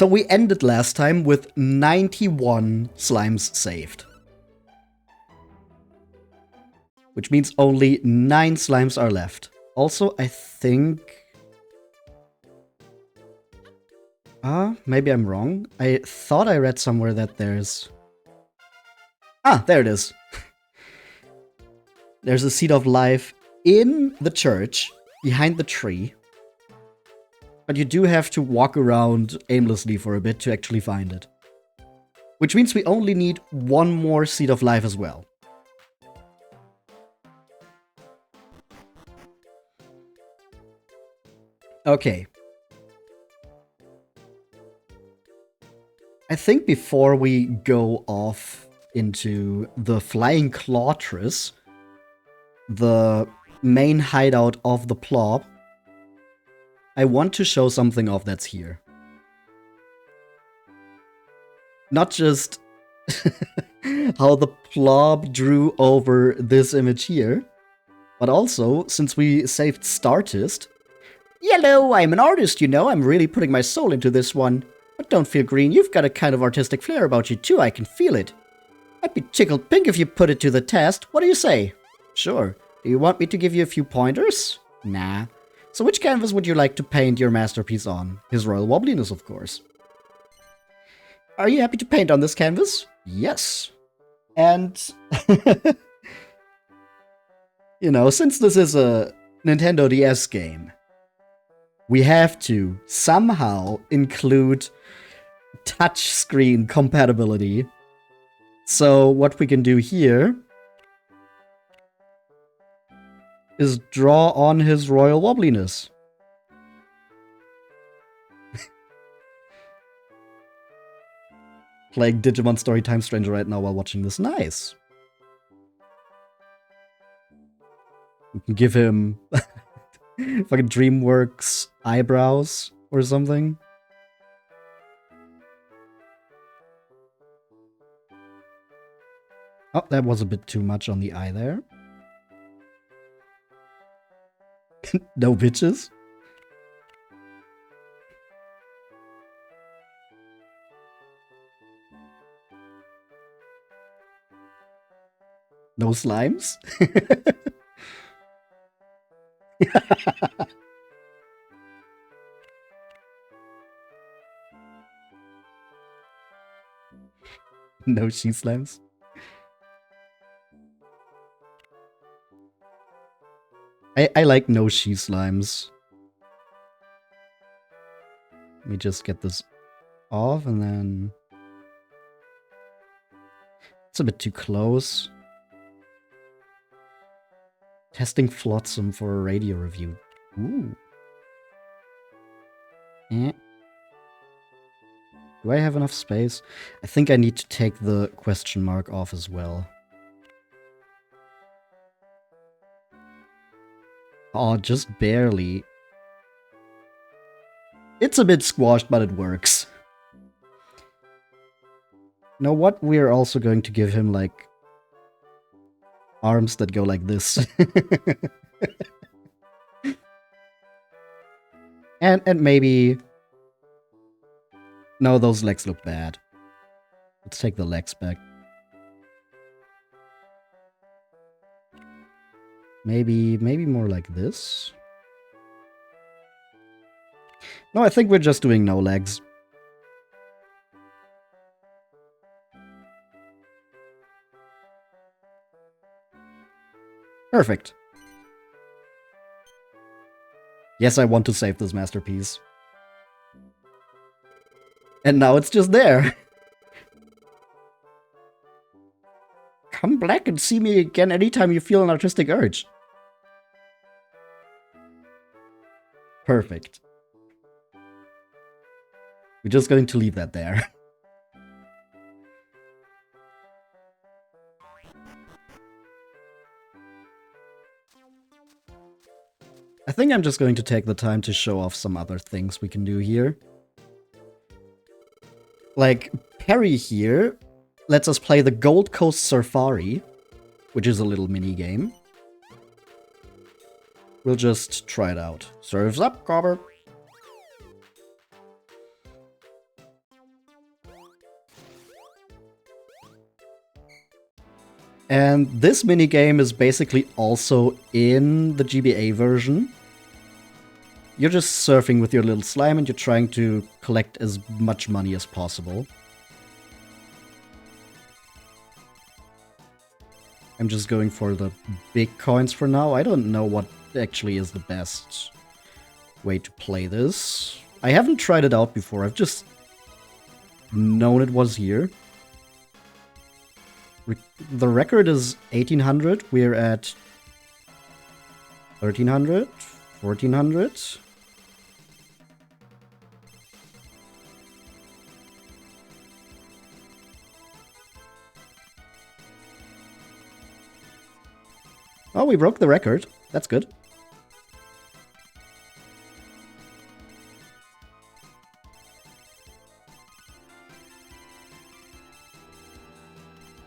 So we ended last time with 91 slimes saved. Which means only 9 slimes are left. Also, I think... maybe I'm wrong. I thought I read somewhere that there's... Ah, there it is. There's a seed of life in the church, behind the tree. But you do have to walk around aimlessly for a bit to actually find it. Which means we only need 1 more seed of life as well. Okay. I think before we go off into the Flying Clawtress, the main hideout of the plop, I want to show something off that's here. Not just how the plop drew over this image here, but also, since we saved Startist, "Yellow, I'm an artist, you know, I'm really putting my soul into this one. But don't feel green, you've got a kind of artistic flair about you too, I can feel it. I'd be tickled pink if you put it to the test, what do you say?" "Sure. Do you want me to give you a few pointers?" "Nah. So which canvas would you like to paint your masterpiece on?" "His Royal Wobbliness, of course." "Are you happy to paint on this canvas?" "Yes." And... you know, since this is a Nintendo DS game, we have to somehow include touchscreen compatibility. So what we can do here is draw on his Royal Wobbliness. Playing Digimon Storytime Stranger right now while watching this. Nice. We can give him fucking DreamWorks eyebrows or something. Oh, that was a bit too much on the eye there. No bitches. No slimes? No she slimes. I like no she slimes. Let me just get this off and then... It's a bit too close. Testing Flotsam for a radio review. Ooh. Eh. Do I have enough space? I think I need to take the question mark off as well. Oh, just barely. It's a bit squashed, but it works. You know what? We're also going to give him, like, arms that go like this. and maybe... No, those legs look bad. Let's take the legs back. Maybe more like this. No, I think we're just doing no legs. Perfect. Yes, I want to save this masterpiece. And now it's just there. Come back and see me again anytime you feel an artistic urge. Perfect. We're just going to leave that there. I think I'm just going to take the time to show off some other things we can do here. Like, Perry here lets us play the Gold Coast Surfari, which is a little mini game. We'll just try it out. Surf's up, Cobber. And this minigame is basically also in the GBA version. You're just surfing with your little slime and you're trying to collect as much money as possible. I'm just going for the big coins for now. I don't know what actually is the best way to play this. I haven't tried it out before. I've just known it was here. The record is 1800. We're at 1300, 1400. Oh, we broke the record. That's good.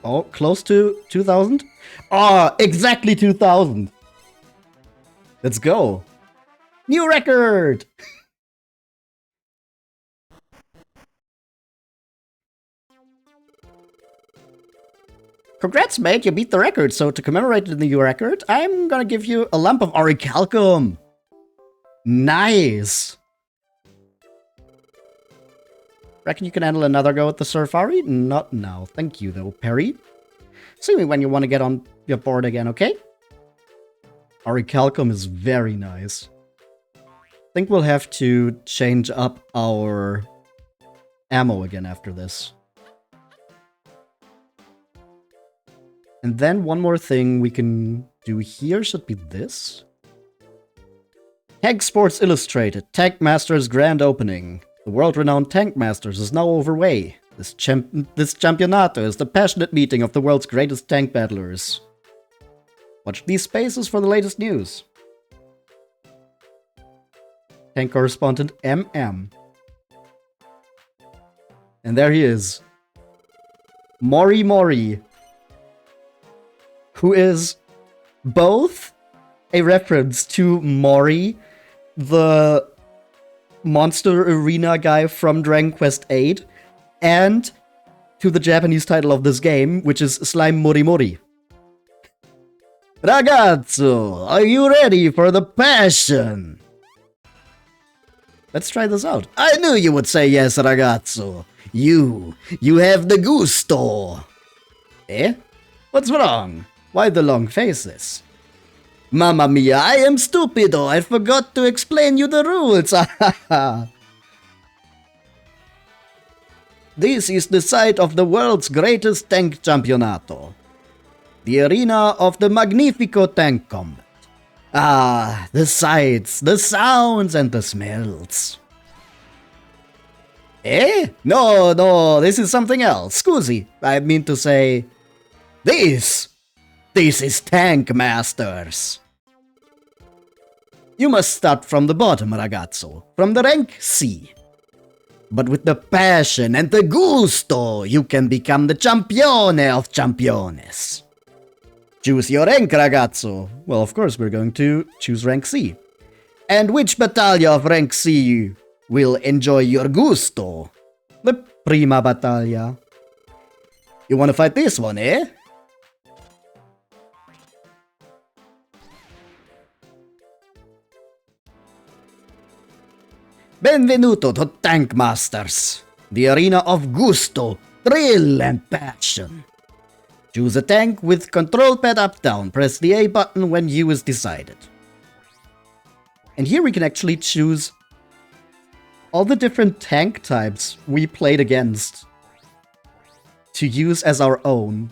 Oh, close to 2000? Oh, exactly 2000. Let's go. New record! Congrats, mate, you beat the record. So to commemorate the new record, I'm gonna give you a lump of orichalcum. Nice. Reckon you can handle another go at the Surfari? Not now. Thank you, though, Perry. See me when you want to get on your board again, okay? Orichalcum is very nice. I think we'll have to change up our ammo again after this. And then one more thing we can do here should be this. Tank Sports Illustrated, Tank Masters Grand Opening. The world-renowned Tank Masters is now overway. This Championato is the passionate meeting of the world's greatest tank battlers. Watch these spaces for the latest news. Tank correspondent MM. And there he is. Mori Mori. Who is both a reference to Mori, the Monster Arena guy from Dragon Quest VIII, and to the Japanese title of this game, which is Slime Mori Mori. Ragazzo, are you ready for the passion? Let's try this out. I knew you would say yes, ragazzo. You have the gusto. Eh? What's wrong? Why the long faces? Mamma mia, I am stupido. I forgot to explain you the rules. This is the site of the world's greatest tank championato. The arena of the Magnifico tank combat. Ah, the sights, the sounds, and the smells. Eh? No, this is something else. Scusi, I mean to say... This is Tank Masters. You must start from the bottom, ragazzo, from the rank C. But with the passion and the gusto, you can become the champione of championes. Choose your rank, ragazzo. Well, of course, we're going to choose rank C. And which battaglia of rank C will enjoy your gusto? The prima battaglia. You want to fight this one, eh? Benvenuto to Tank Masters, the arena of gusto, thrill, and passion. Choose a tank with control pad up-down. Press the A button when U is decided. And here we can actually choose all the different tank types we played against to use as our own.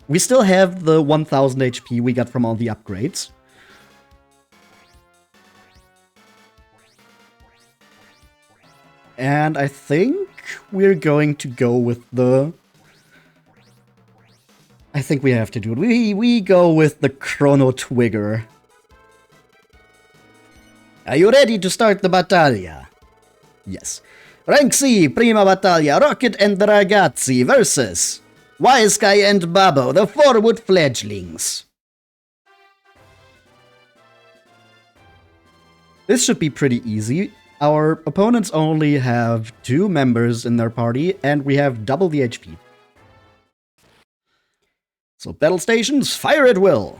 We still have the 1000 HP we got from all the upgrades. And I think we're going to go with the... I think we have to do it. We go with the Chrono Twigger. Are you ready to start the battaglia? Yes. Rank C, prima battaglia, Rocket and the Ragazzi versus Wise Guy and Babbo, the Forward Fledglings. This should be pretty easy. Our opponents only have 2 members in their party, and we have double the HP. So battle stations, fire at will.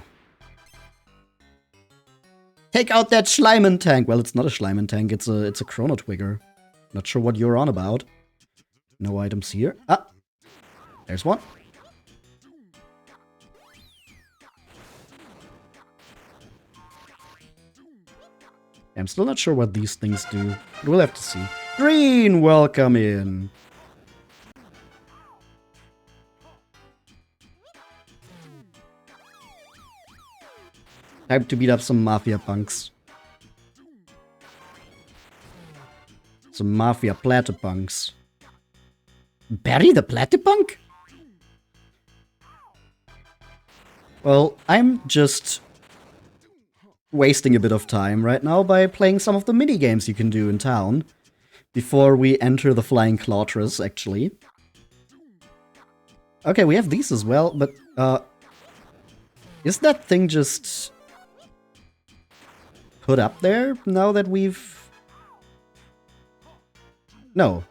Take out that Schleimen tank. Well, it's not a Schleimen tank, it's a Chrono Twigger. Not sure what you're on about. No items here. Ah! There's one. I'm still not sure what these things do. But we'll have to see. Green, welcome in. Time to beat up some Mafia punks. Some Mafia platypunks. Barry the platypunk? Well, I'm just wasting a bit of time right now by playing some of the mini games you can do in town before we enter the Flying Clawtress, actually. Okay, we have these as well, but is that thing just put up there now that we've... No.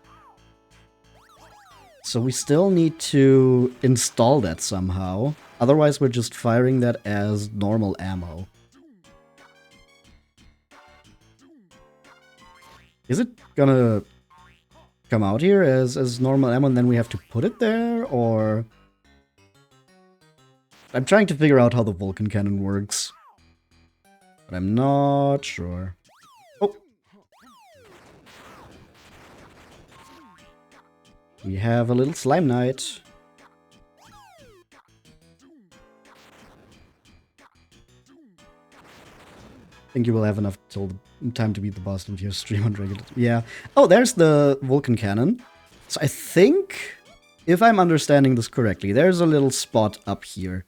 So we still need to install that somehow. Otherwise, we're just firing that as normal ammo. Is it gonna come out here as normal ammo and then we have to put it there, or... I'm trying to figure out how the Vulcan cannon works. But I'm not sure. Oh! We have a little Slime Knight. I think you will have enough till time to beat the boss if you stream on regular. Yeah. Oh, there's the Vulcan cannon. So I think, if I'm understanding this correctly, there's a little spot up here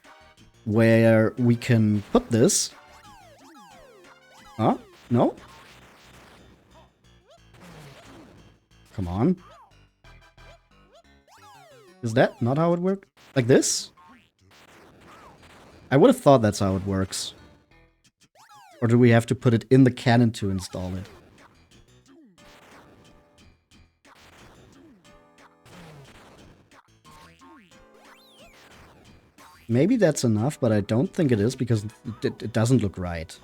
where we can put this. Huh? No? Come on. Is that not how it works? Like this? I would have thought that's how it works. Or do we have to put it in the cannon to install it? Maybe that's enough, but I don't think it is because it doesn't look right.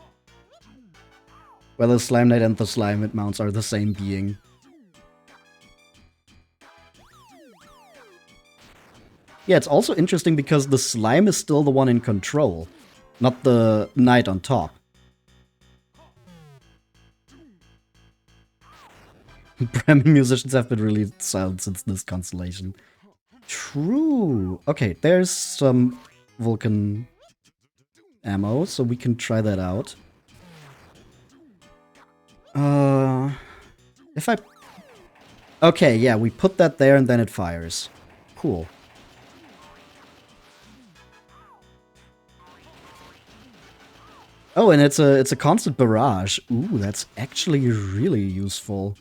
Well, the Slime Knight and the Slime it mounts are the same being. Yeah, it's also interesting because the slime is still the one in control, not the knight on top. Bremen musicians have been really silent since this constellation. True. Okay, there's some Vulcan ammo, so we can try that out. If I... Okay, yeah, we put that there and then it fires. Cool. Oh, and it's a constant barrage. Ooh, that's actually really useful.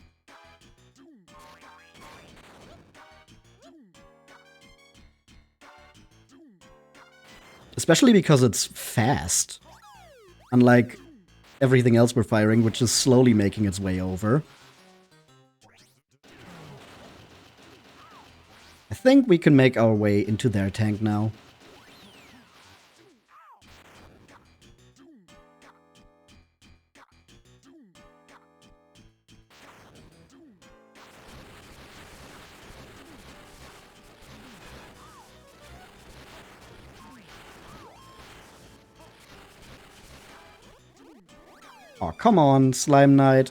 Especially because it's fast. Unlike everything else we're firing, which is slowly making its way over. I think we can make our way into their tank now. Oh, come on, Slime Knight.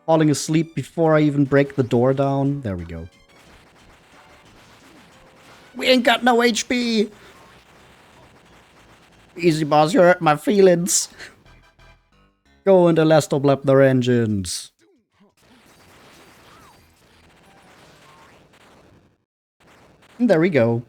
Falling asleep before I even break the door down. There we go. We ain't got no HP! Easy, boss, you hurt my feelings. Go and elastoblap their engines. And there we go.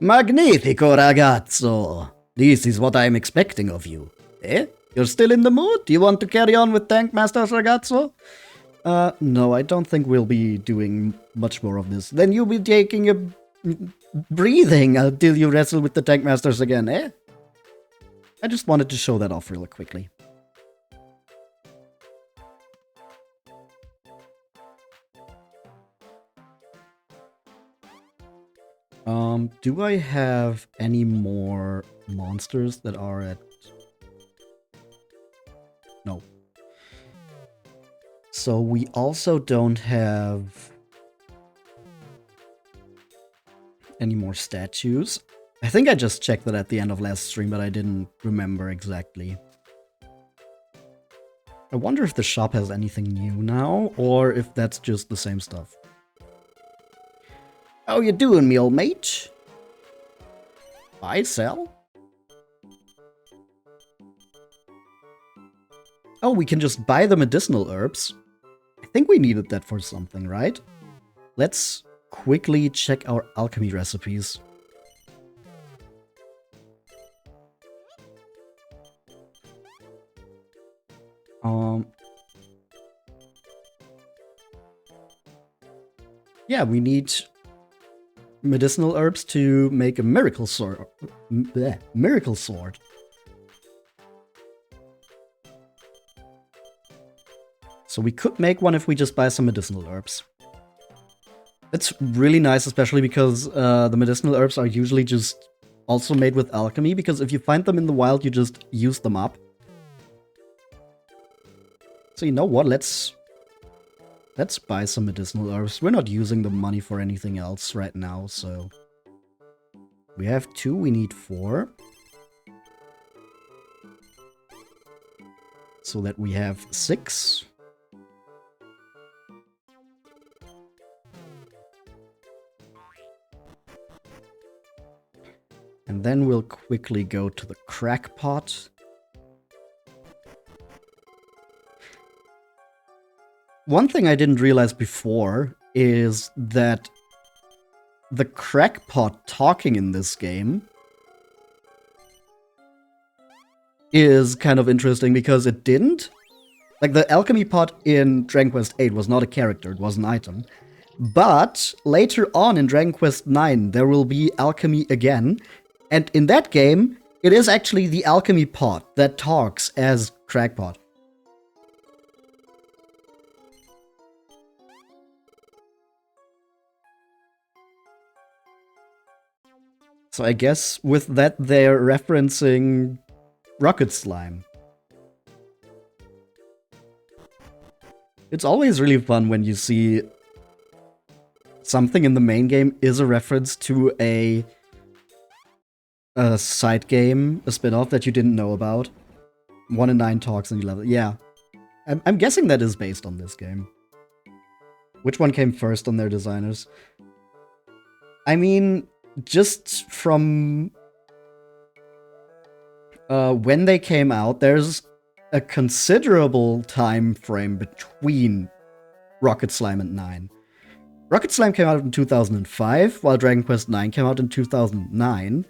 Magnifico, ragazzo! This is what I'm expecting of you. Eh? You're still in the mood? Do you want to carry on with Tank Masters, ragazzo? No, I don't think we'll be doing much more of this. Then you'll be taking a breathing until you wrestle with the tank masters again, eh? I just wanted to show that off really quickly. Do I have any more monsters that are at... No. So we also don't have any more statues. I think I just checked that at the end of last stream, but I didn't remember exactly. I wonder if the shop has anything new now, or if that's just the same stuff. How you doing, me old mate? Buy, sell? Oh, we can just buy the medicinal herbs. I think we needed that for something, right? Let's quickly check our alchemy recipes. Yeah, we need medicinal herbs to make a miracle sword. Miracle sword. So we could make one if we just buy some medicinal herbs. It's really nice, especially because the medicinal herbs are usually just also made with alchemy, because if you find them in the wild, you just use them up. So you know what, let's buy some medicinal herbs. We're not using the money for anything else right now, so... We have 2, we need 4. So that we have 6. And then we'll quickly go to the crackpot. One thing I didn't realize before is that the crackpot talking in this game is kind of interesting because it didn't. Like, the alchemy pot in Dragon Quest VIII was not a character, it was an item. But later on in Dragon Quest IX, there will be alchemy again. And in that game, it is actually the alchemy pot that talks as crackpot. So I guess with that they're referencing Rocket Slime. It's always really fun when you see something in the main game is a reference to a side game, a spin-off that you didn't know about. 1 and 9 talks and you love it. Yeah. I'm guessing that is based on this game. Which one came first on their designers? I mean, just from when they came out, there's a considerable time frame between Rocket Slime and 9. Rocket Slime came out in 2005, while Dragon Quest IX came out in 2009.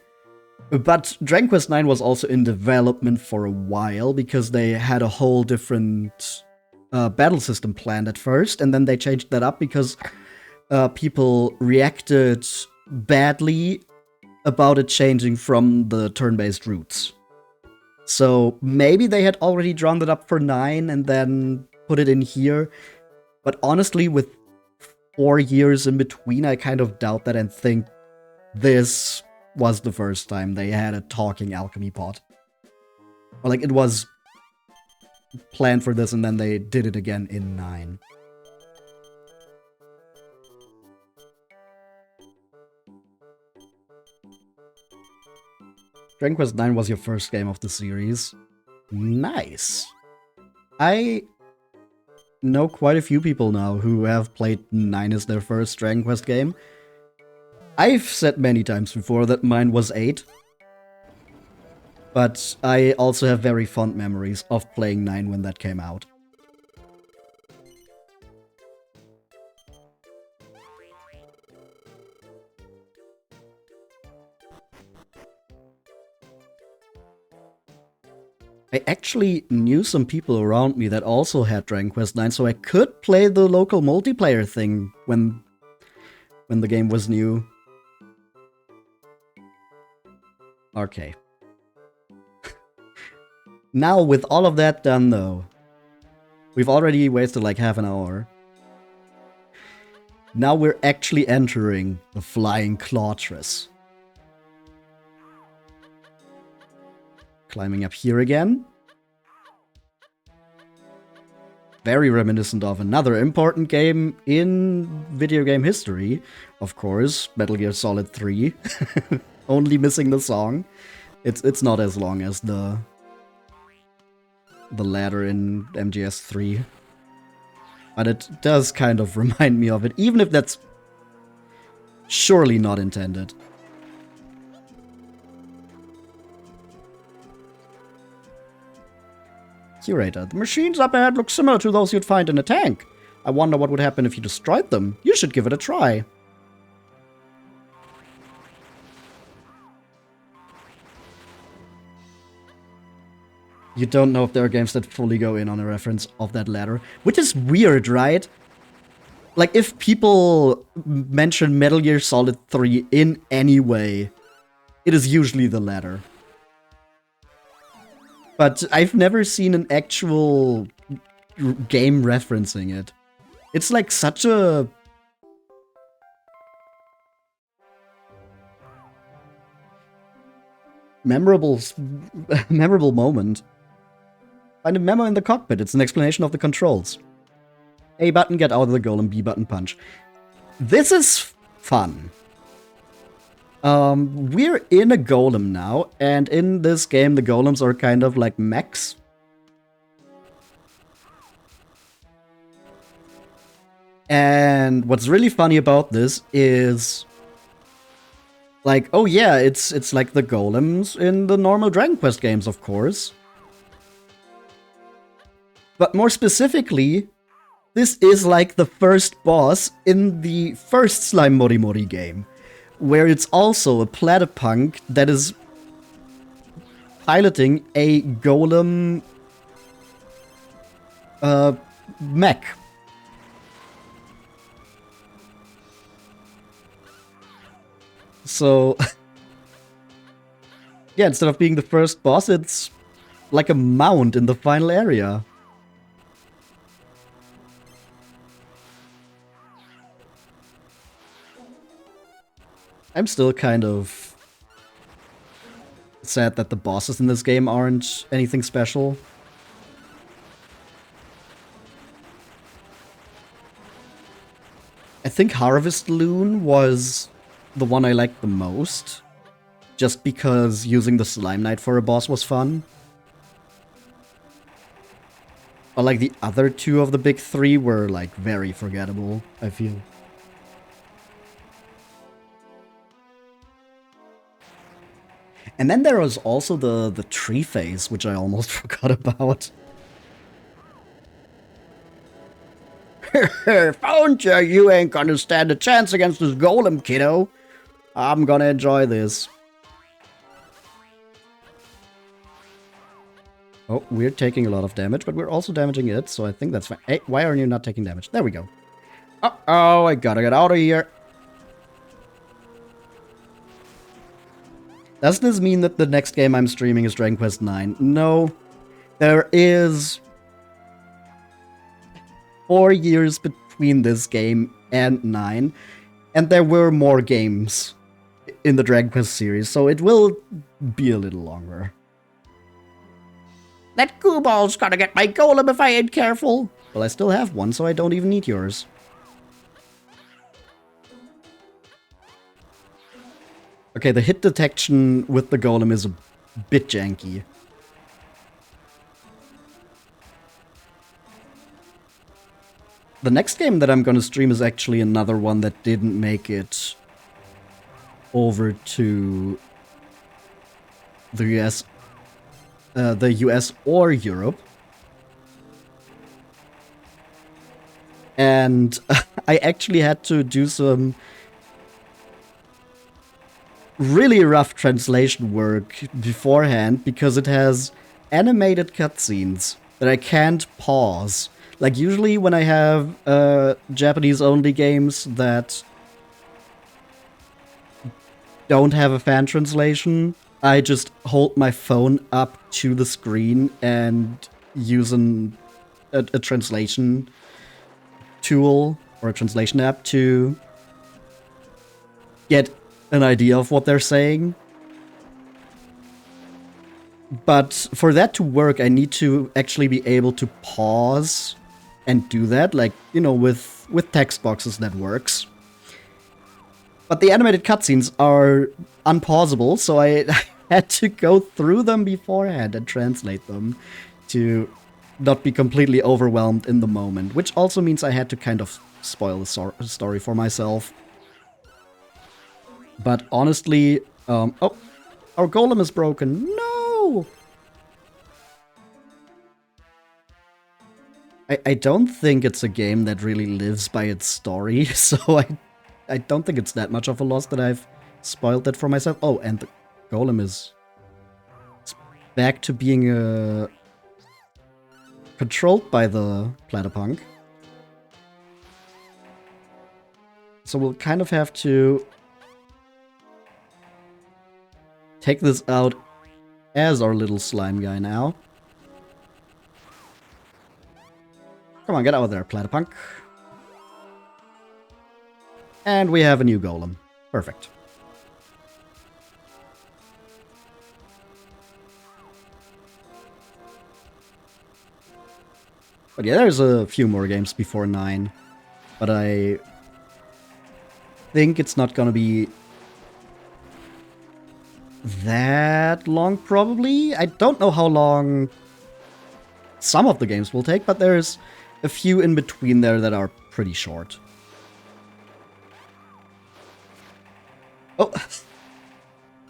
But Dragon Quest IX was also in development for a while, because they had a whole different battle system planned at first, and then they changed that up because people reacted badly about it changing from the turn-based routes. So maybe they had already drawn that up for 9 and then put it in here. But honestly, with 4 years in between, I kind of doubt that and think this was the first time they had a talking alchemy pot. Or like, it was planned for this and then they did it again in 9. Dragon Quest IX was your first game of the series. Nice. I know quite a few people now who have played 9 as their first Dragon Quest game. I've said many times before that mine was 8. But I also have very fond memories of playing 9 when that came out. I actually knew some people around me that also had Dragon Quest IX, so I could play the local multiplayer thing when the game was new. Okay. Now, with all of that done, though, we've already wasted like half an hour. Now we're actually entering the Flying Clawtress. Climbing up here again. Very reminiscent of another important game in video game history. Of course, Metal Gear Solid 3. Only missing the song. It's not as long as the ladder in MGS3. But it does kind of remind me of it, even if that's surely not intended. Curator, the machines up ahead look similar to those you'd find in a tank. I wonder what would happen if you destroyed them. You should give it a try. You don't know if there are games that fully go in on a reference of that ladder. Which is weird, right? Like, if people mention Metal Gear Solid 3 in any way, it is usually the ladder. But I've never seen an actual game referencing it. It's like such a... memorable moment. Find a memo in the cockpit. It's an explanation of the controls. A button, get out of the golem. B button, punch. This is fun. We're in a golem now, and in this game, the golems are kind of like mechs. And what's really funny about this is, like, oh yeah, it's like the golems in the normal Dragon Quest games, of course. But more specifically, this is like the first boss in the first Slime Mori Mori game, where it's also a platypunk that is piloting a golem mech. So, yeah, instead of being the first boss, it's like a mount in the final area. I'm still kind of sad that the bosses in this game aren't anything special. I think Harvest Loon was the one I liked the most, just because using the Slime Knight for a boss was fun. But like the other two of the big three were like very forgettable, I feel. And then there was also the tree phase, which I almost forgot about. Found ya! You ain't gonna stand a chance against this golem, kiddo. I'm gonna enjoy this. Oh, we're taking a lot of damage, but we're also damaging it, so I think that's fine. Hey, why are you not taking damage? There we go. Uh-oh, I gotta get out of here. Does this mean that the next game I'm streaming is Dragon Quest IX? No. There is 4 years between this game and 9, and there were more games in the Dragon Quest series, so it will be a little longer. That gooball's gonna get my golem if I ain't careful. Well, I still have one, so I don't even need yours. Okay, the hit detection with the golem is a bit janky. The next game that I'm gonna stream is actually another one that didn't make it over to the US or Europe. And I actually had to do some really rough translation work beforehand because it has animated cutscenes that I can't pause. Like, usually when I have Japanese-only games that don't have a fan translation, I just hold my phone up to the screen and use a translation tool or a translation app to get an idea of what they're saying. But for that to work, I need to actually be able to pause and do that. Like, you know, with text boxes, that works. But the animated cutscenes are unpausable, so I had to go through them beforehand and translate them to not be completely overwhelmed in the moment, which also means I had to kind of spoil the story for myself. But honestly, oh, our golem is broken. No! I don't think it's a game that really lives by its story, so I don't think it's that much of a loss that I've spoiled it for myself. Oh, and the golem is back to being controlled by the Platypunk. So we'll kind of have to take this out as our little slime guy now. Come on, get out of there, Platypunk. And we have a new golem. Perfect. But yeah, there's a few more games before 9. But I think it's not gonna be that long, probably. I don't know how long some of the games will take, but there's a few in between there that are pretty short. Oh!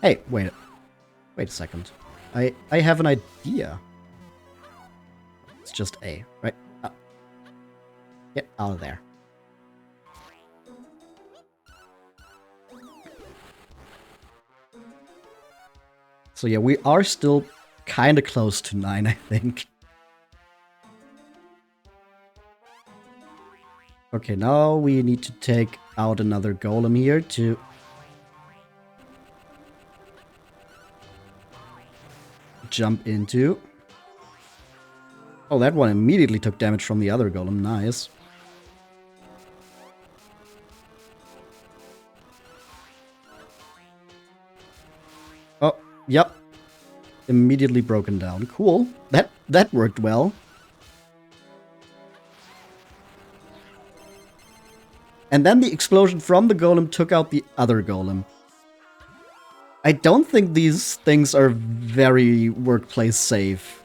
Hey, wait a second. I have an idea. It's just A, right? Get out of there. So yeah, we are still kind of close to 9, I think. Okay, now we need to take out another golem here to jump into. Oh, that one immediately took damage from the other golem. Nice. Oh, yep. Immediately broken down. Cool. That worked well. And then the explosion from the golem took out the other golem. I don't think these things are very workplace safe.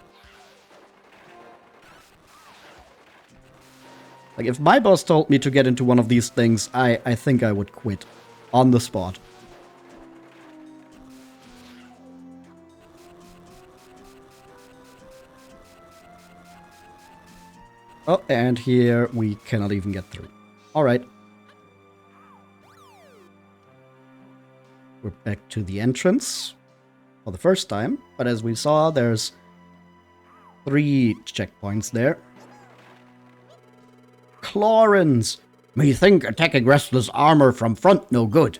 Like, if my boss told me to get into one of these things, I think I would quit. On the spot. Oh, and here we cannot even get through. Alright. We're back to the entrance for the first time, but as we saw, there's 3 checkpoints there. Clawrens! Me think attacking restless armor from front no good.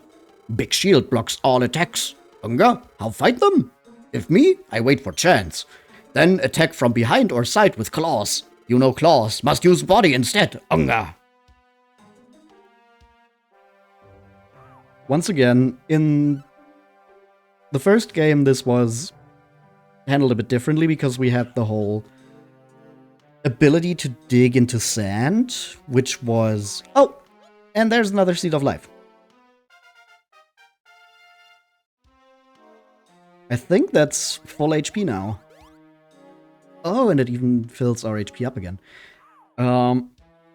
Big shield blocks all attacks. Unga, how fight them? If me, I wait for chance. Then attack from behind or side with claws. You know claws, must use body instead. Unga. Once again, in the first game, this was handled a bit differently because we had the whole ability to dig into sand, which was... Oh! And there's another Seed of Life. I think that's full HP now. Oh, and it even fills our HP up again.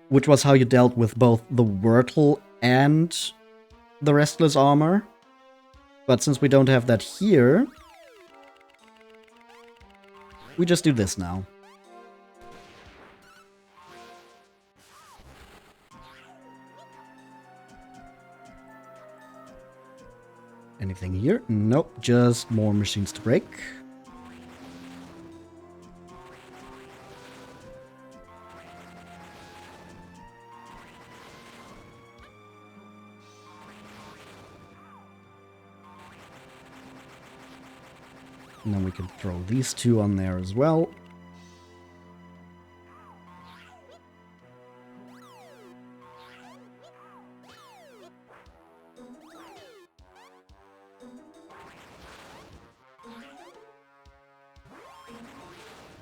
Which was how you dealt with both the Wurtle and the Restless Armor. But since we don't have that here, we just do this now. Anything here? Nope, just more machines to break. And then we can throw these two on there as well.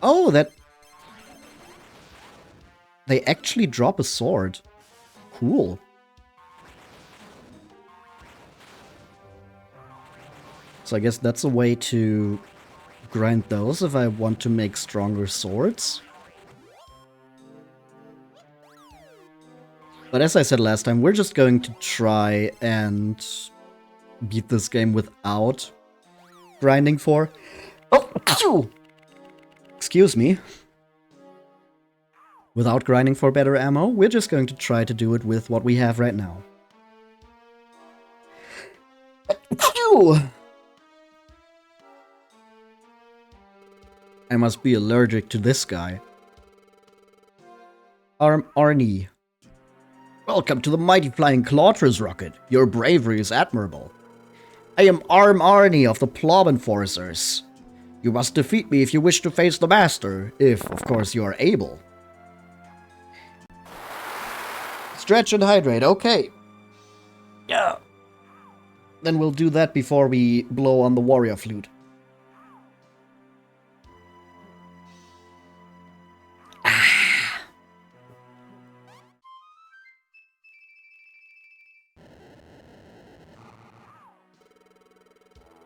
Oh, that... They actually drop a sword. Cool. So I guess that's a way to grind those if I want to make stronger swords. But as I said last time, we're just going to try and beat this game without grinding for... Oh, excuse me. Without grinding for better ammo, we're just going to try to do it with what we have right now. I must be allergic to this guy. Arnie. Welcome to the mighty Flying Clawtress rocket. Your bravery is admirable. I am Arnie of the Plob Enforcers. You must defeat me if you wish to face the Master, if, of course, you are able. Stretch and hydrate, okay. Yeah. Then we'll do that before we blow on the warrior flute.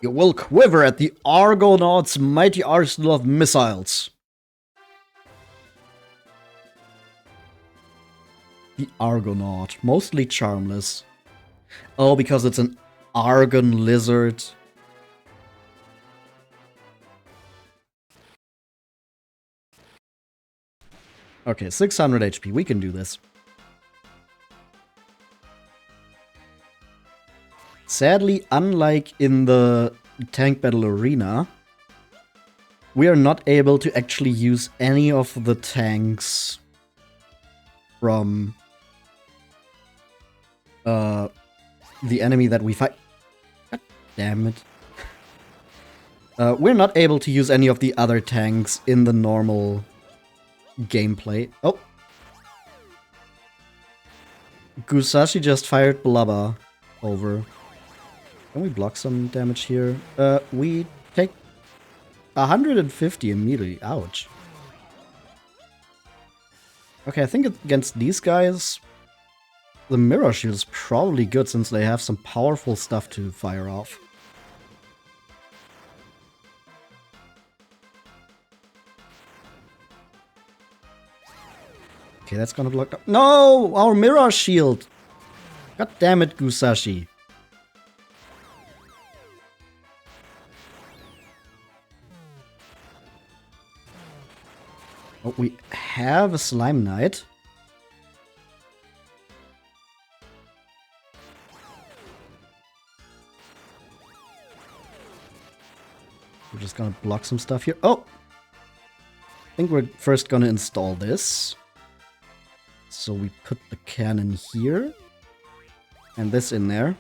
You will quiver at the Argonaut's mighty arsenal of missiles. The Argonaut, mostly charmless. Oh, because it's an Argon lizard. Okay, 600 HP, we can do this. Sadly, unlike in the tank battle arena, we are not able to actually use any of the tanks from the enemy that we fight. God damn it. We're not able to use any of the other tanks in the normal gameplay. Oh. Gusashi just fired Blubber over. Can we block some damage here? We take 150 immediately. Ouch. Okay, I think against these guys, the Mirror Shield is probably good since they have some powerful stuff to fire off. Okay, that's gonna block. No! Our Mirror Shield! God damn it, Gusashi. Oh, we have a Slime Knight. We're just gonna block some stuff here. Oh! I think we're first gonna install this. So we put the cannon here. And this in there.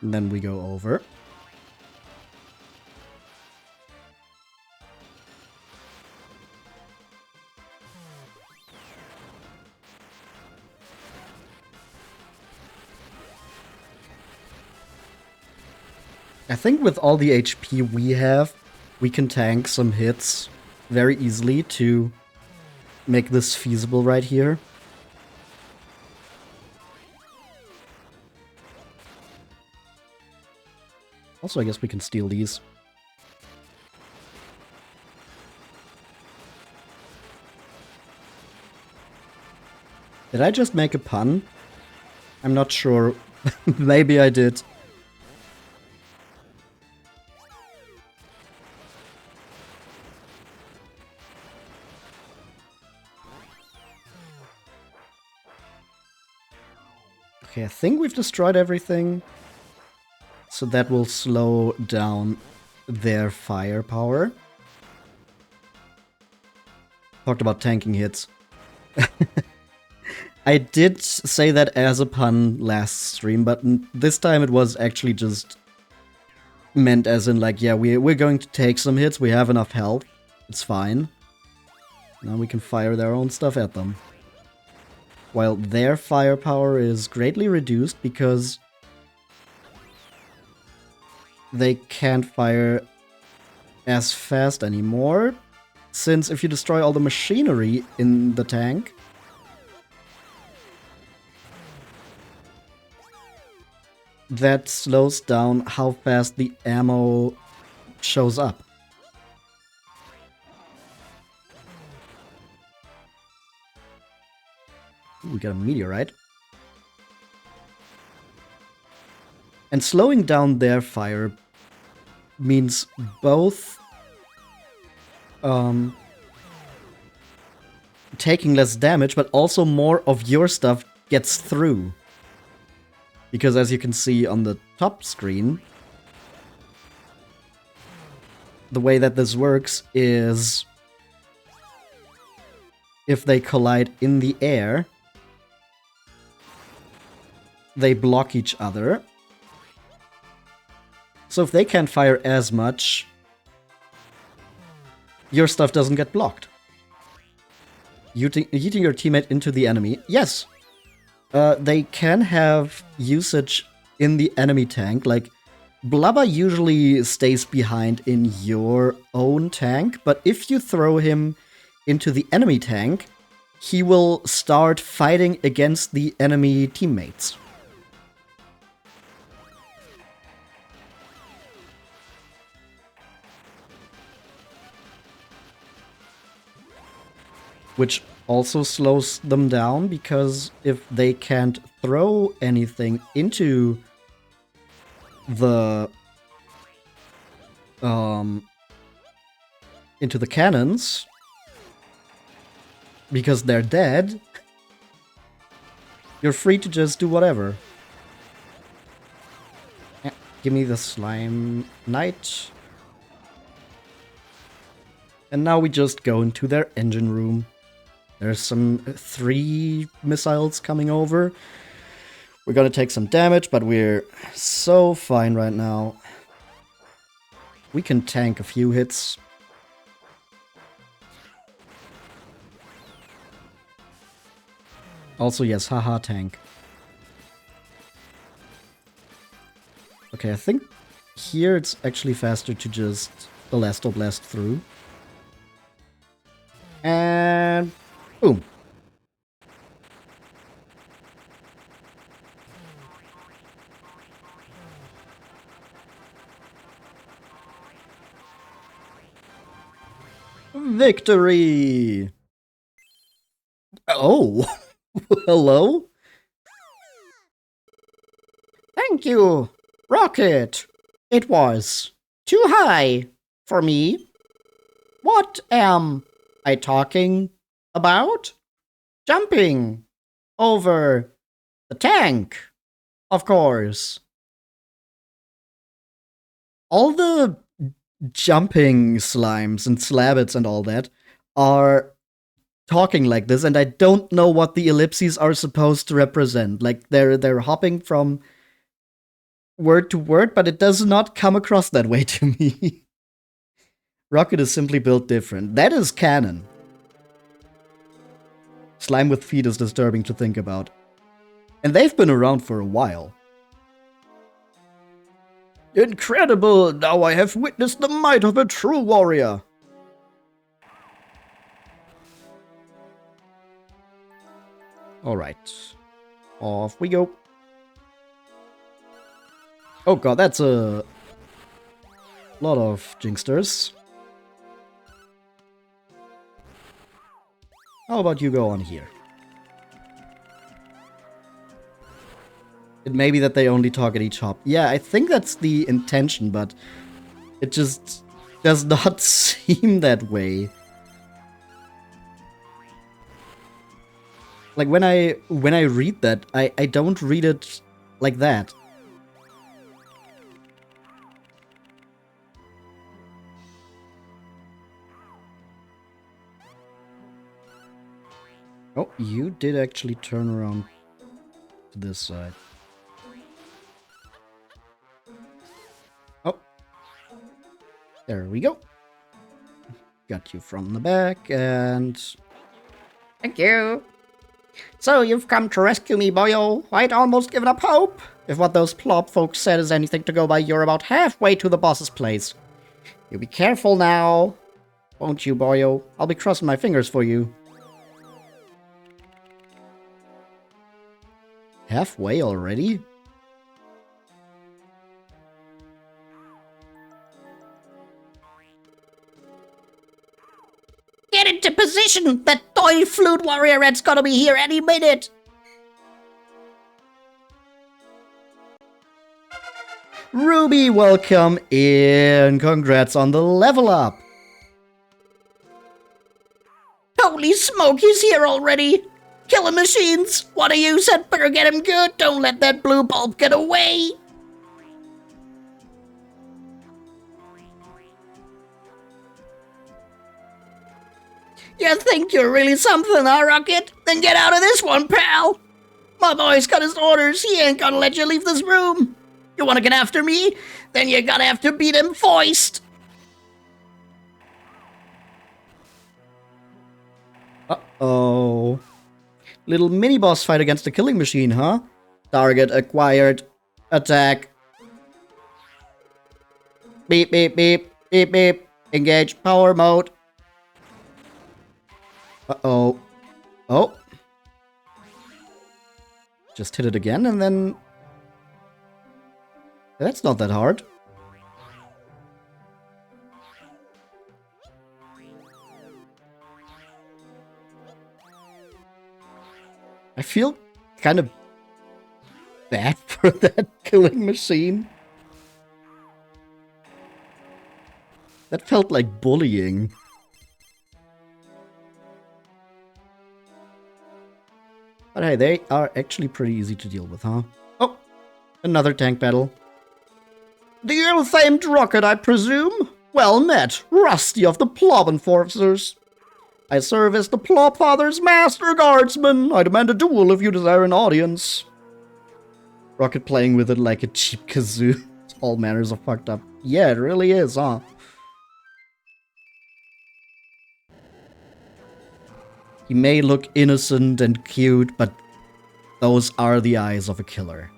And then we go over. I think with all the HP we have, we can tank some hits very easily to make this feasible right here. Also, I guess we can steal these. Did I just make a pun? I'm not sure. Maybe I did. Okay, I think we've destroyed everything. So that will slow down their firepower. Talked about tanking hits. I did say that as a pun last stream, but this time it was actually just meant as in like, yeah, we're going to take some hits, we have enough health, it's fine. Now we can fire their own stuff at them. While their firepower is greatly reduced because they can't fire as fast anymore, since if you destroy all the machinery in the tank, that slows down how fast the ammo shows up. Ooh, we got a meteorite. And slowing down their fire means both taking less damage, but also more of your stuff gets through. Because as you can see on the top screen, the way that this works is if they collide in the air, they block each other. So if they can't fire as much, your stuff doesn't get blocked. Yeeting your teammate into the enemy. Yes, they can have usage in the enemy tank. Like, Blubber usually stays behind in your own tank, but if you throw him into the enemy tank, he will start fighting against the enemy teammates. Which also slows them down, because if they can't throw anything into the cannons, because they're dead, you're free to just do whatever. Yeah, give me the slime knight. And now we just go into their engine room. There's some 3 missiles coming over. We're gonna take some damage, but we're so fine right now. We can tank a few hits. Also, yes, haha, tank. Okay, I think here it's actually faster to just Elasto Blast through. And boom. Victory! Oh, hello? Thank you, Rocket. It was too high for me. What am I talking about? Jumping over the tank, of course. All the jumping slimes and slabbits and all that are talking like this, and I don't know what the ellipses are supposed to represent. Like, they're hopping from word to word, but it does not come across that way to me. Rocket is simply built different. That is canon. Slime with feet is disturbing to think about. And they've been around for a while. Incredible! Now I have witnessed the might of a true warrior! Alright. Off we go. Oh god, that's a lot of Jinxsters. How about you go on here? It may be that they only target each hop. Yeah, I think that's the intention, but it just does not seem that way. Like, when I read that, I don't read it like that. Oh, you did actually turn around to this side. Oh. There we go. Got you from the back, and... Thank you. So, you've come to rescue me, boyo. I'd almost given up hope. If what those plop folks said is anything to go by, you're about halfway to the boss's place. You be careful now. Won't you, boyo? I'll be crossing my fingers for you. Halfway already? Get into position! That toy flute warrior rat's gonna be here any minute! Ruby, welcome in! Congrats on the level up! Holy smoke, he's here already! Killing machines! One of you said better get him good! Don't let that blue bulb get away! You think you're really something, huh, Rocket? Then get out of this one, pal! My boy's got his orders, he ain't gonna let you leave this room! You wanna get after me? Then you're gonna have to beat him first! Uh-oh. Little mini-boss fight against the killing machine, huh? Target acquired. Attack. Beep, beep, beep. Beep, beep. Engage power mode. Uh-oh. Oh. Just hit it again and then... That's not that hard. I feel kind of bad for that killing machine. That felt like bullying. But hey, they are actually pretty easy to deal with, huh? Oh, another tank battle. The ill-famed rocket, I presume? Well met, Rusty of the Plob Enforcers. I serve as the Plop Father's Master Guardsman. I demand a duel if you desire an audience. Rocket playing with it like a cheap kazoo. All manners of fucked up. Yeah, it really is, huh? He may look innocent and cute, but those are the eyes of a killer.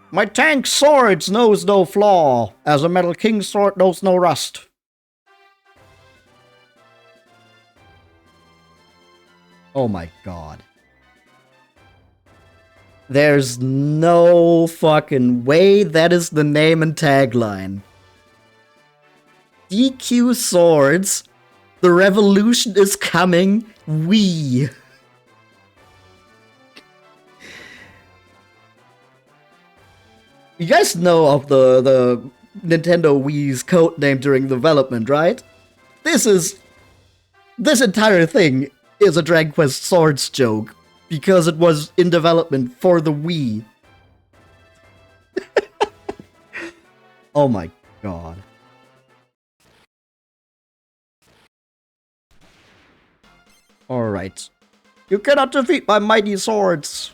My tank swords knows no flaw, as a Metal King sword knows no rust. Oh my god. There's no fucking way that is the name and tagline. DQ swords. The revolution is coming. We. You guys know of the Nintendo Wii's codename during development, right? This entire thing is a Dragon Quest Swords joke because it was in development for the Wii. Oh my god. Alright. You cannot defeat my mighty swords.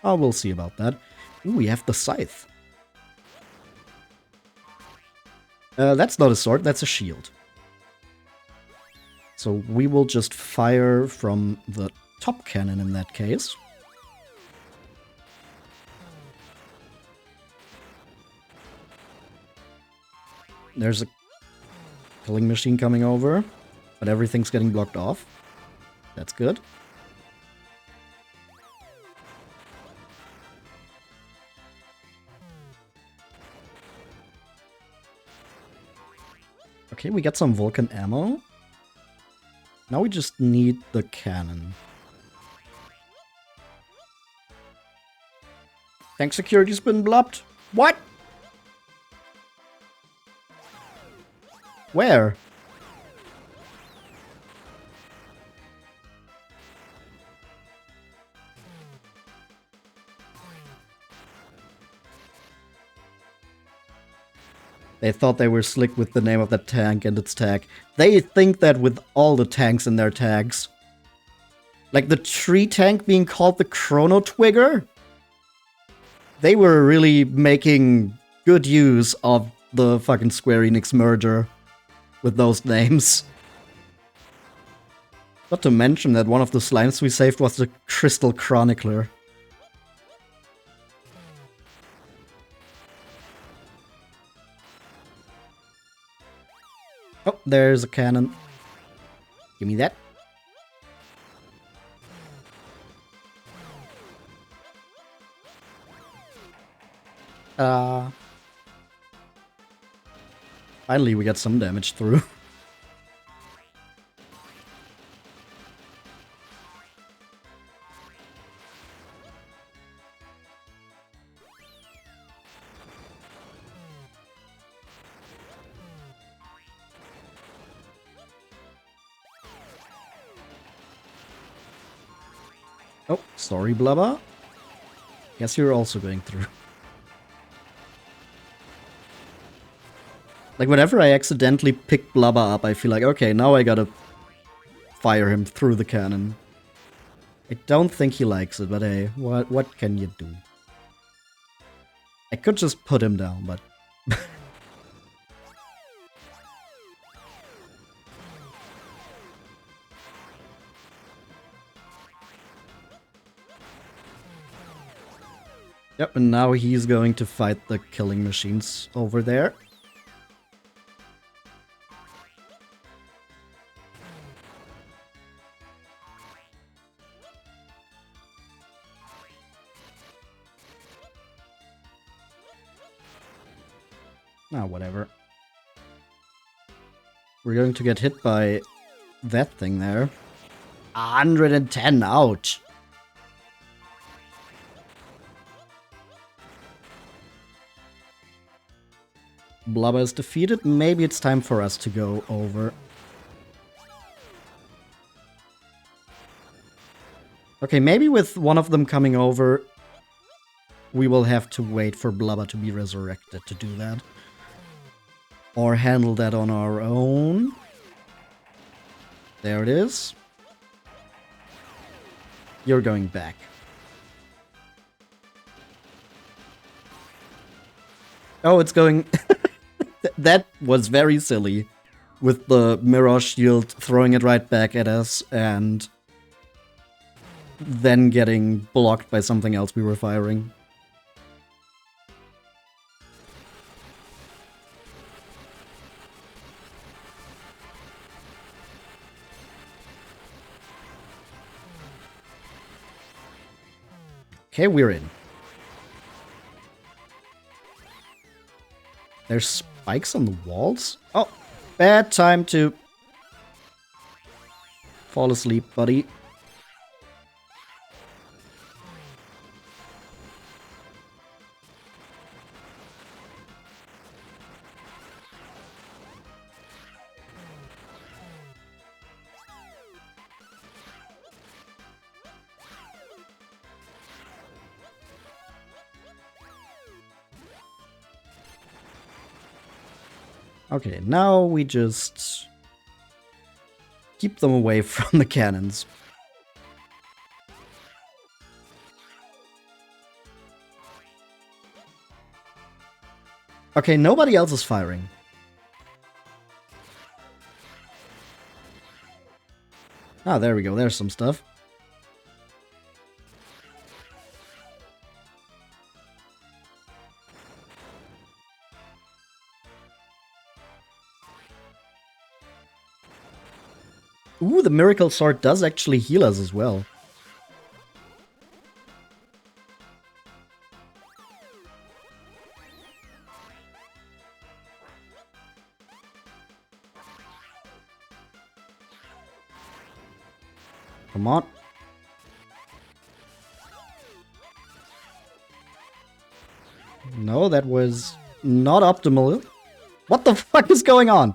Oh, we'll see about that. Ooh, we have the scythe. That's not a sword, that's a shield. So we will just fire from the top cannon in that case. There's a killing machine coming over, but everything's getting blocked off. That's good. Okay, we got some Vulcan ammo. Now we just need the cannon. Tank security's been blocked. What? Where? They thought they were slick with the name of that tank and its tag. They think that with all the tanks in their tags. Like the tree tank being called the Chrono Twigger? They were really making good use of the fucking Square Enix merger with those names. Not to mention that one of the slimes we saved was the Crystal Chronicler. Oh, there's a cannon. Give me that. Finally, we got some damage through. Oh, sorry, Blubber. Guess you're also going through. Like, whenever I accidentally pick Blubber up, I feel like, okay, now I gotta fire him through the cannon. I don't think he likes it, but hey, what can you do? I could just put him down, but... Yep, and now he's going to fight the killing machines over there. Ah, whatever. We're going to get hit by that thing there. 110, ouch! Blubber is defeated. Maybe it's time for us to go over. Okay, maybe with one of them coming over, we will have to wait for Blubber to be resurrected to do that. Or handle that on our own. There it is. You're going back. Oh, it's going... That was very silly. With the mirror shield throwing it right back at us and then getting blocked by something else we were firing. Okay, we're in. There's spikes on the walls? Oh, bad time to fall asleep, buddy. Okay, now we just keep them away from the cannons. Okay, nobody else is firing. Ah, there we go, there's some stuff. Ooh, the Miracle Sword does actually heal us as well. Come on. No, that was not optimal. What the fuck is going on?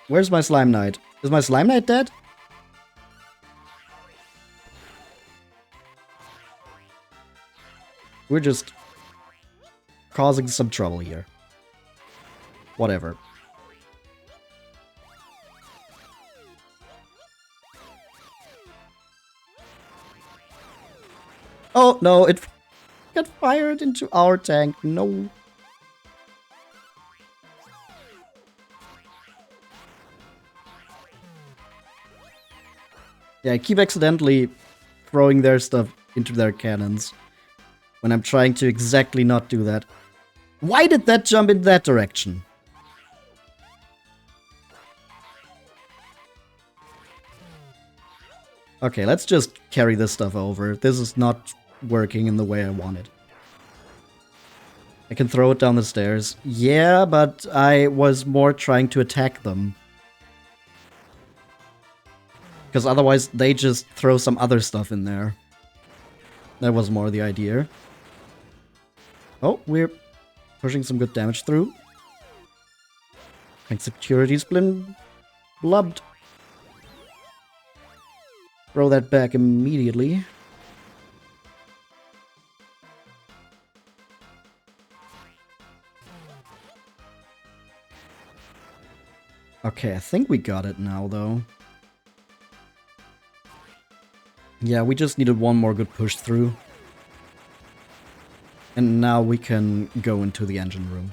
Where's my Slime Knight? Is my Slime Knight dead? We're just causing some trouble here. Whatever. Oh, no, it got fired into our tank. No. Yeah, I keep accidentally throwing their stuff into their cannons when I'm trying to exactly not do that. Why did that jump in that direction? Okay, let's just carry this stuff over. This is not working in the way I want it. I can throw it down the stairs. Yeah, but I was more trying to attack them. Because otherwise they just throw some other stuff in there. That was more the idea. Oh, we're pushing some good damage through. And security's been blubbed. Throw that back immediately. Okay, I think we got it now, though. Yeah, we just needed one more good push through. And now we can go into the engine room.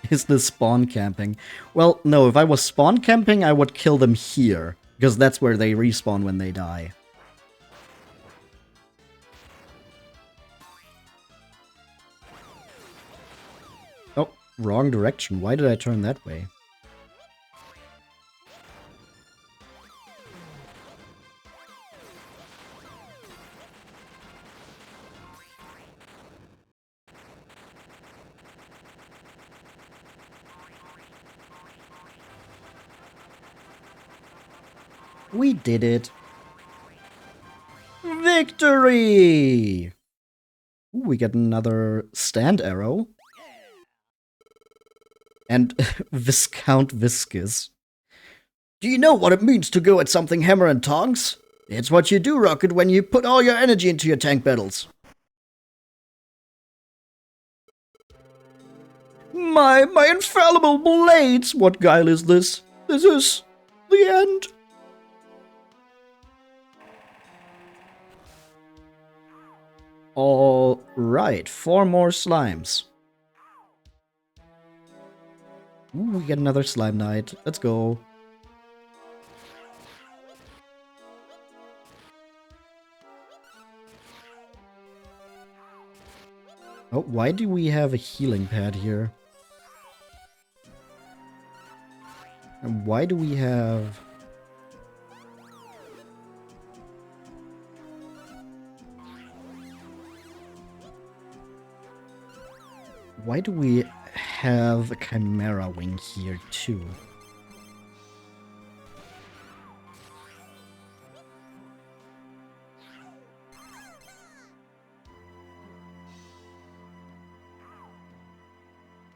Is this spawn camping? Well, no, if I was spawn camping, I would kill them here. Because that's where they respawn when they die. Oh, wrong direction. Why did I turn that way? We did it. Victory! Ooh, we get another stand arrow. And Viscount Viscus. Do you know what it means to go at something hammer and tongs? It's what you do, Rocket, when you put all your energy into your tank battles. My infallible blades! What guile is this? This is the end. All right, 4 more slimes. Ooh, we get another slime knight. Let's go. Oh, why do we have a healing pad here? And why do we have... Why do we have a Chimera wing here, too?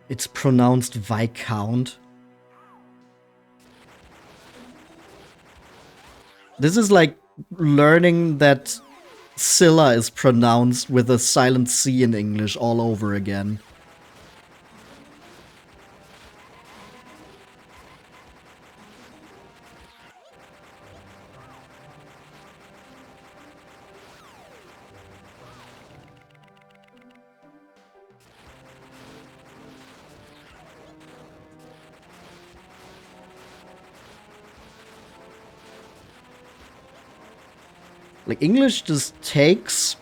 It's pronounced Viscount. This is like learning that Scylla is pronounced with a silent C in English all over again. Like, English just takes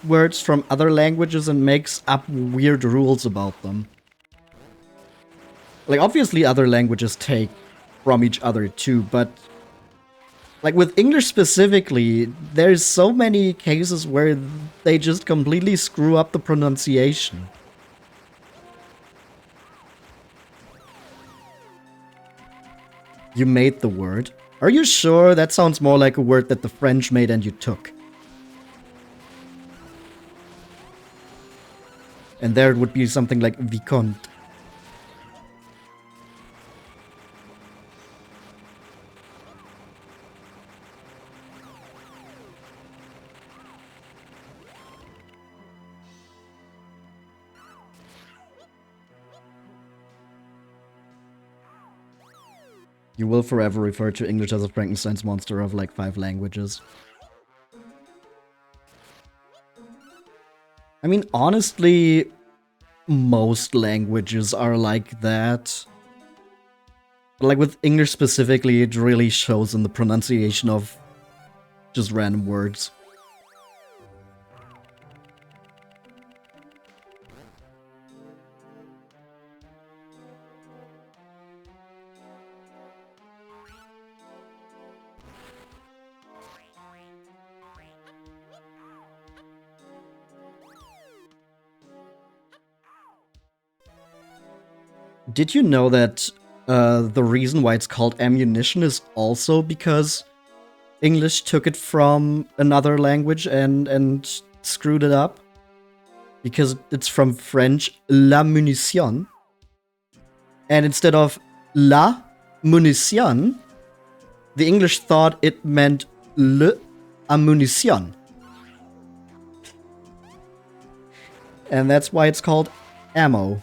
words from other languages and makes up weird rules about them. Like, obviously other languages take from each other too, but like with English specifically, there's so many cases where they just completely screw up the pronunciation. You made the word? Are you sure? That sounds more like a word that the French made and you took. And there it would be something like Vicomte. You will forever refer to English as a Frankenstein's monster of like 5 languages. I mean, honestly, most languages are like that. But like with English specifically, it really shows in the pronunciation of just random words. Did you know that the reason why it's called ammunition is also because English took it from another language and screwed it up? Because it's from French la munition. And instead of la munition, the English thought it meant le ammunition. And that's why it's called ammo.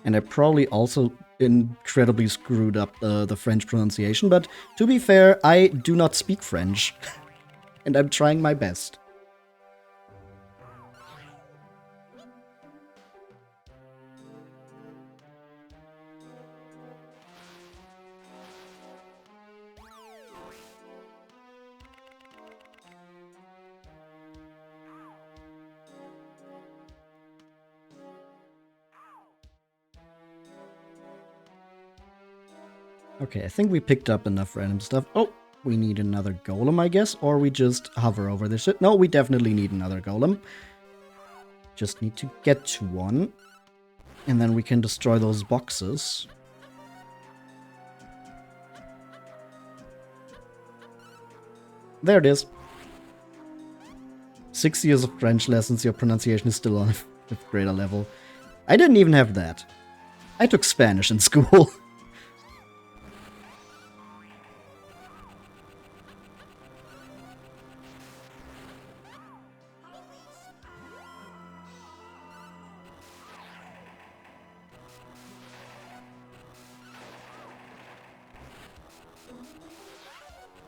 And I probably also incredibly screwed up the French pronunciation, but to be fair, I do not speak French. And I'm trying my best. Okay, I think we picked up enough random stuff. Oh, we need another golem, I guess, or we just hover over this shit. No, we definitely need another golem. Just need to get to one. And then we can destroy those boxes. There it is. 6 years of French lessons, your pronunciation is still on a 5th grader level. I didn't even have that. I took Spanish in school.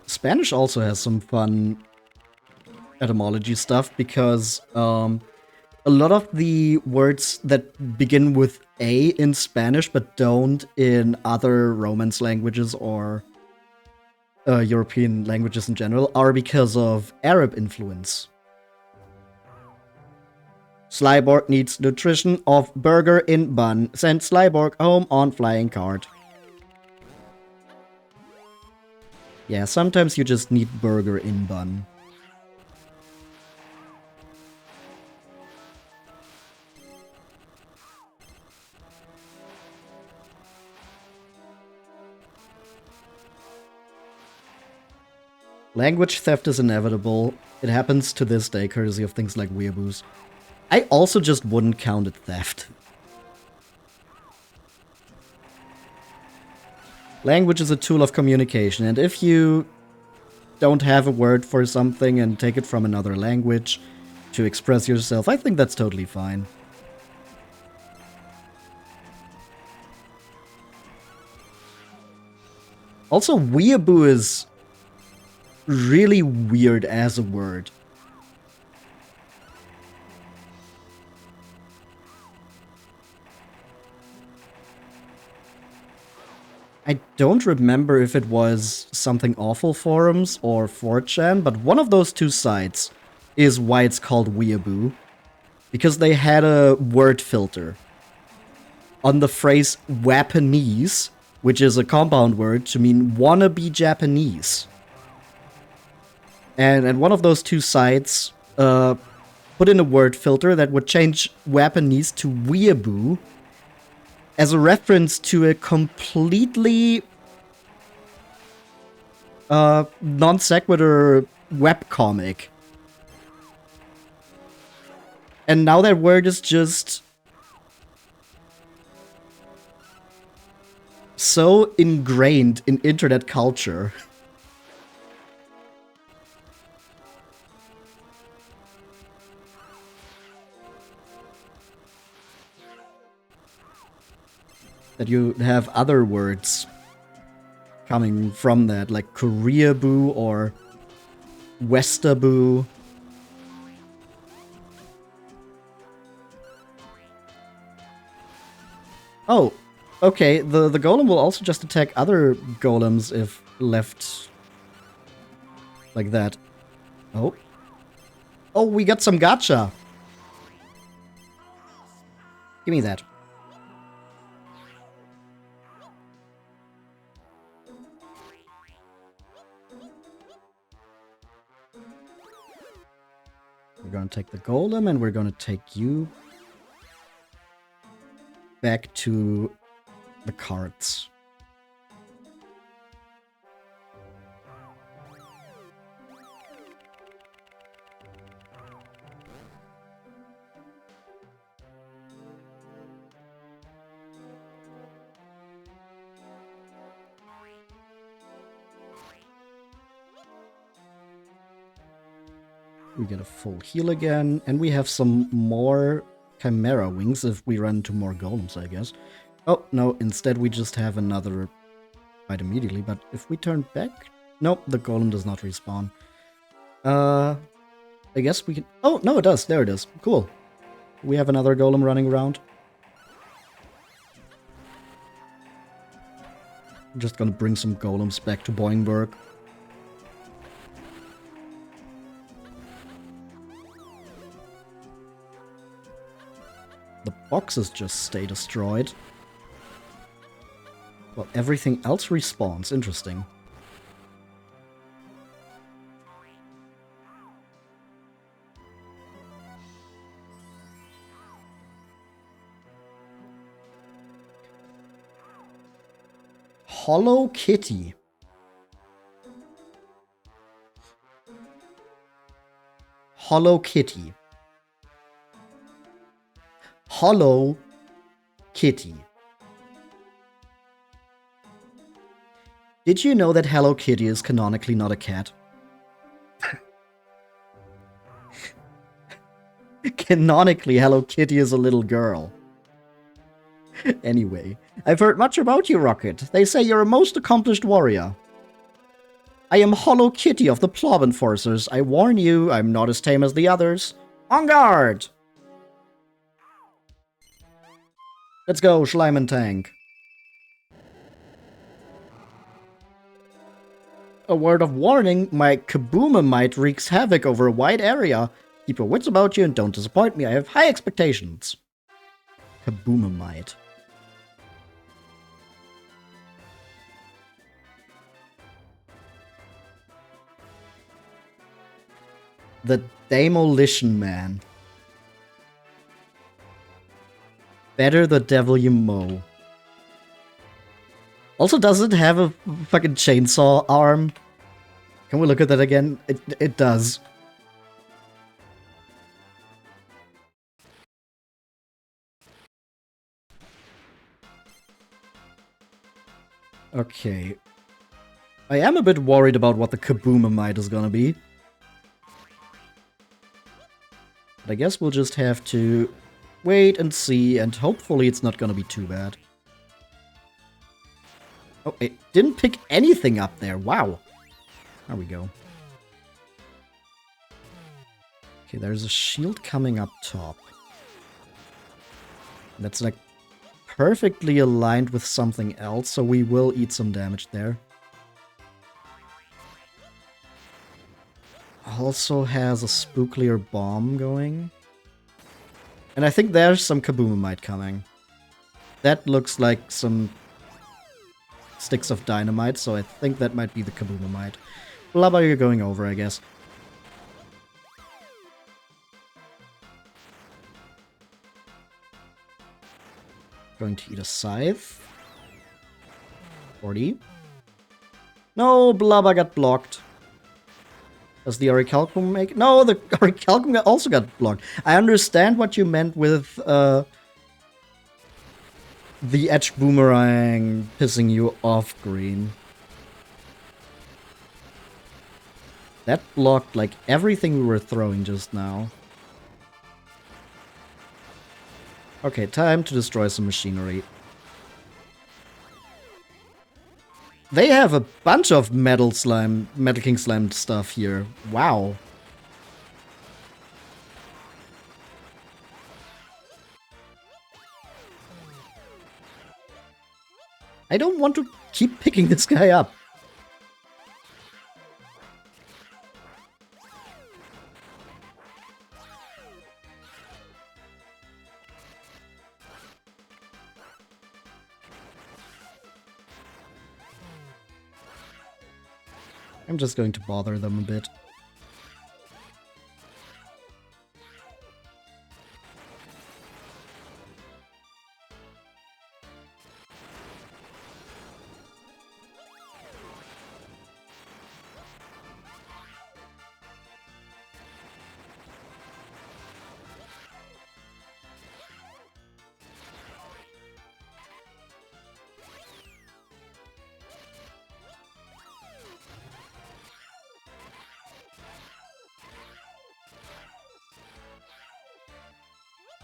Spanish also has some fun etymology stuff because a lot of the words that begin with A in Spanish but don't in other Romance languages or European languages in general are because of Arab influence. Sliborg needs nutrition of burger in bun. Send Sliborg home on flying cart. Yeah, sometimes you just need burger in bun. Language theft is inevitable. It happens to this day courtesy of things like weeaboos. I also just wouldn't count it theft. Language is a tool of communication, and if you don't have a word for something and take it from another language to express yourself, I think that's totally fine. Also, weeaboo is really weird as a word. I don't remember if it was Something Awful forums or 4chan, but one of those two sites is why it's called weeaboo. Because they had a word filter on the phrase Wapanese, which is a compound word to mean wannabe Japanese. And one of those two sites put in a word filter that would change Wapanese to weeaboo as a reference to a completely non sequitur webcomic. And now that word is just so ingrained in internet culture. That you have other words coming from that, like Koreaboo or Westerboo. Oh, okay. The golem will also just attack other golems if left like that. Oh. Oh, we got some gacha. Give me that. We're gonna take the golem and we're gonna take you back to the cards. We get a full heal again, and we have some more Chimera wings if we run into more golems, I guess. Oh, no, instead we just have another fight immediately, but if we turn back... Nope, the golem does not respawn. I guess we can... Oh, no, it does. There it is. Cool. We have another golem running around. I'm just gonna bring some golems back to Boingburg. The boxes just stay destroyed. Well, everything else respawns. Interesting. Hollow Kitty. Hollow Kitty. Hollow Kitty. Did you know that Hello Kitty is canonically not a cat? Canonically, Hello Kitty is a little girl. Anyway, I've heard much about you, Rocket. They say you're a most accomplished warrior. I am Hollow Kitty of the Plob Enforcers. I warn you, I'm not as tame as the others. On guard! Let's go, Schleiman Tank. A word of warning, my Kaboomamite wreaks havoc over a wide area. Keep your wits about you and don't disappoint me. I have high expectations. Kaboomamite. The Demolition Man. Better the devil you mow. Also, does it have a fucking chainsaw arm? Can we look at that again? It does. Okay. I am a bit worried about what the Kaboomamite is gonna be. But I guess we'll just have to wait and see, and hopefully it's not gonna be too bad. Oh, it didn't pick anything up there. Wow. There we go. Okay, there's a shield coming up top. That's like perfectly aligned with something else, so we will eat some damage there. Also has a spooklier bomb going. And I think there's some Kaboomamite coming. That looks like some sticks of dynamite, so I think that might be the Kaboomamite. Blubber, you're going over, I guess. Going to eat a scythe. 40. No, Blubber got blocked. Does the Orichalcum make... No, the Orichalcum also got blocked. I understand what you meant with the edge boomerang pissing you off, Green. That blocked like everything we were throwing just now. Okay, time to destroy some machinery. They have a bunch of Metal King Slime stuff here. Wow. I don't want to keep picking this guy up. I'm just going to bother them a bit.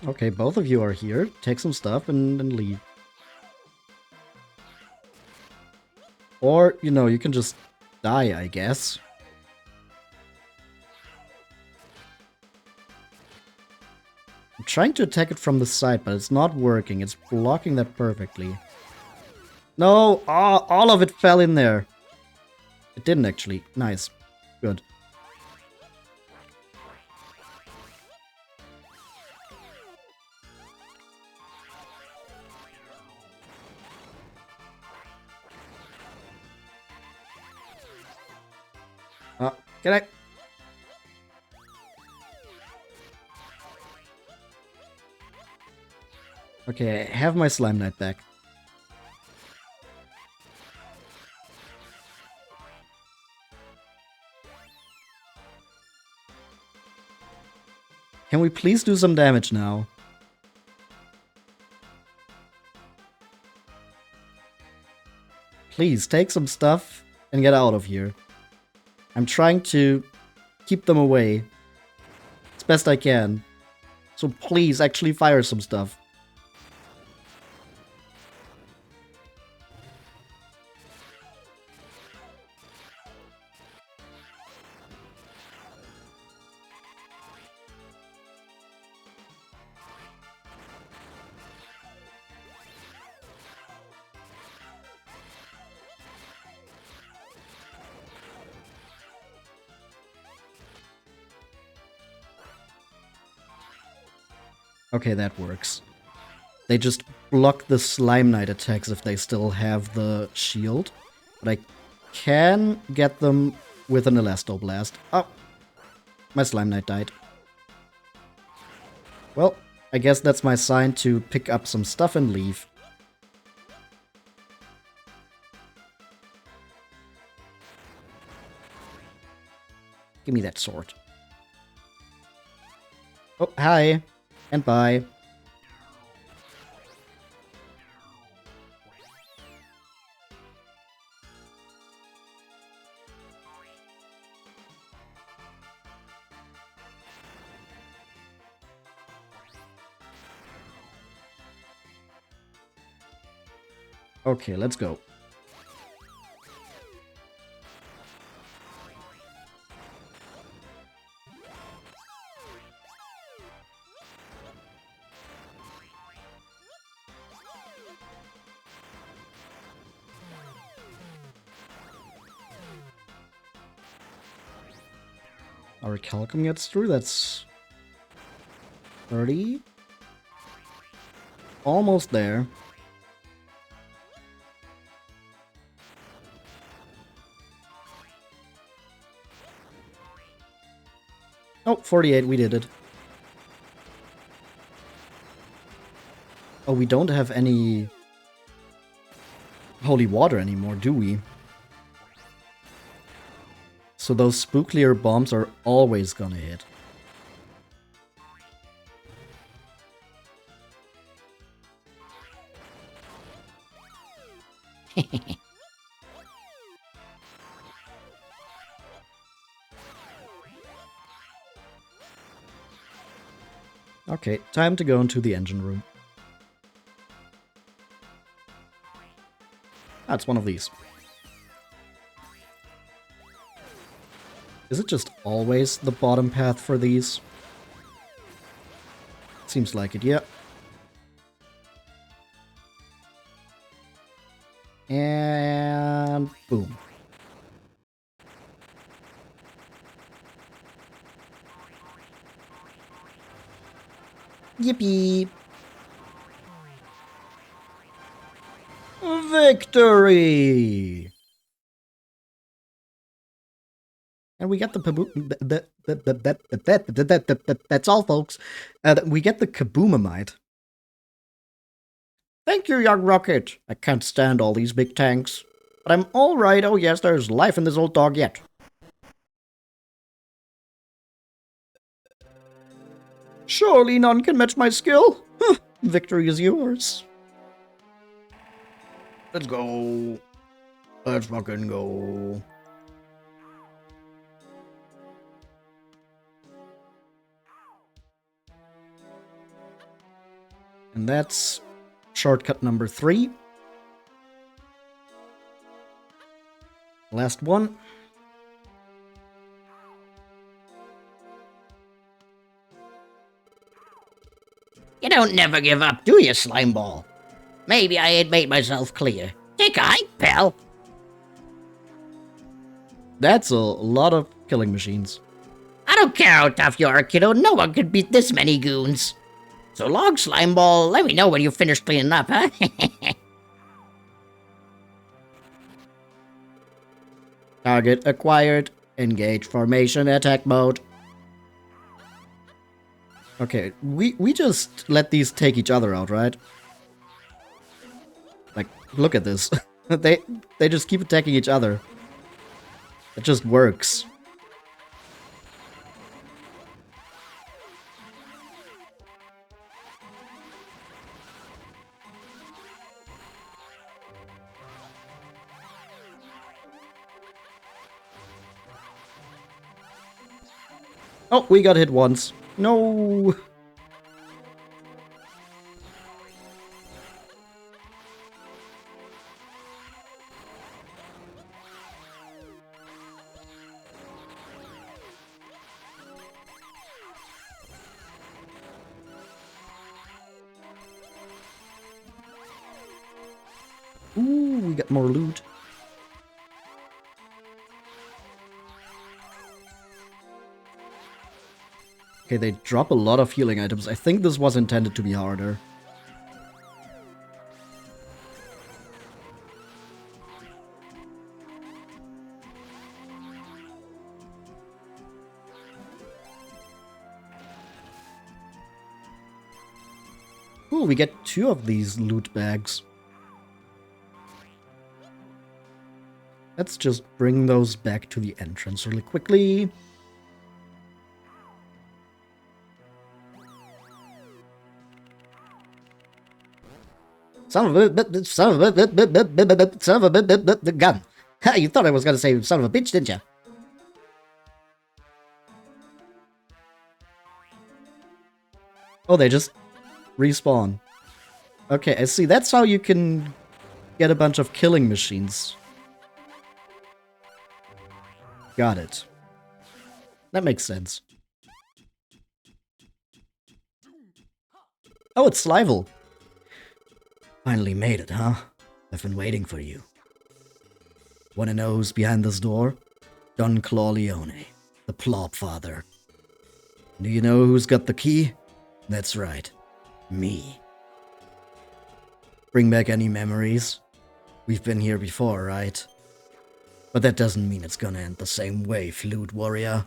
Okay, both of you are here. Take some stuff and leave. Or, you know, you can just die, I guess. I'm trying to attack it from the side, but it's not working. It's blocking that perfectly. No! Oh, all of it fell in there. It didn't actually. Nice. Good. Can I? Okay, I have my Slime Knight back. Can we please do some damage now? Please, take some stuff and get out of here. I'm trying to keep them away as best I can. So please, actually fire some stuff. Okay, that works. They just block the Slime Knight attacks if they still have the shield. But I can get them with an Elasto Blast. Oh, my Slime Knight died. Well, I guess that's my sign to pick up some stuff and leave. Give me that sword. Oh, hi. And bye. Okay, let's go. Our Calcum gets through, that's 30. Almost there. Oh, 48, we did it. Oh, we don't have any holy water anymore, do we? So those spooklier bombs are always gonna hit. Okay, time to go into the engine room. That's one of these. Is it just always the bottom path for these? Seems like it, yeah. And boom. Yippee! Victory! And we get the that's all, folks. We get the Kaboomamite. Thank you, young rocket. I can't stand all these big tanks. But I'm alright. Oh yes, there's life in this old dog yet. Surely none can match my skill. Huh, victory is yours. Let's go. Let's fucking go. And that's shortcut number 3. Last one. You don't never give up, do you, Slimeball? Maybe I ain't made myself clear. Take a hike, pal. That's a lot of killing machines. I don't care how tough you are, kiddo. No one could beat this many goons. So long, Slimeball. Let me know when you finish cleaning up, huh? Target acquired. Engage formation attack mode. Okay, we just let these take each other out, right? Like, look at this. they just keep attacking each other. It just works. Oh, we got hit once. No. Ooh, we got more loot. Okay, they drop a lot of healing items. I think this was intended to be harder. Ooh, we get 2 of these loot bags. Let's just bring those back to the entrance really quickly. Son of a gun. Ha, you thought I was gonna say son of a bitch, didn't you? Oh, they just respawn. Okay, I see. That's how you can get a bunch of killing machines. Got it. That makes sense. Oh, it's Slival. Finally made it, huh? I've been waiting for you. Wanna know who's behind this door? Don Clawleone, the Plop Father. Do you know who's got the key? That's right. Me. Bring back any memories? We've been here before, right? But that doesn't mean it's gonna end the same way, Flute Warrior.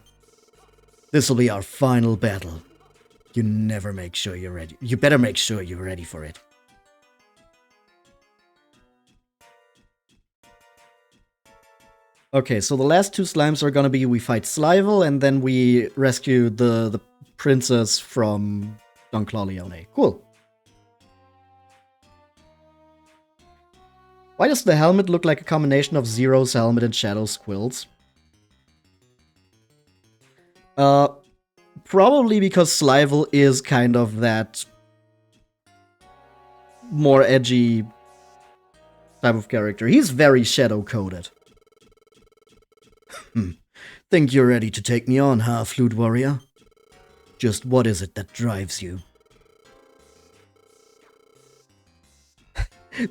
This'll be our final battle. You better make sure you're ready for it. Okay, so the last two slimes are gonna be we fight Slival and then we rescue the princess from Don Clawleone. Cool. Why does the helmet look like a combination of Zero's helmet and Shadow's quills? Probably because Slival is kind of that more edgy type of character. He's very shadow-coded. Think you're ready to take me on, huh, Flute Warrior? Just what is it that drives you?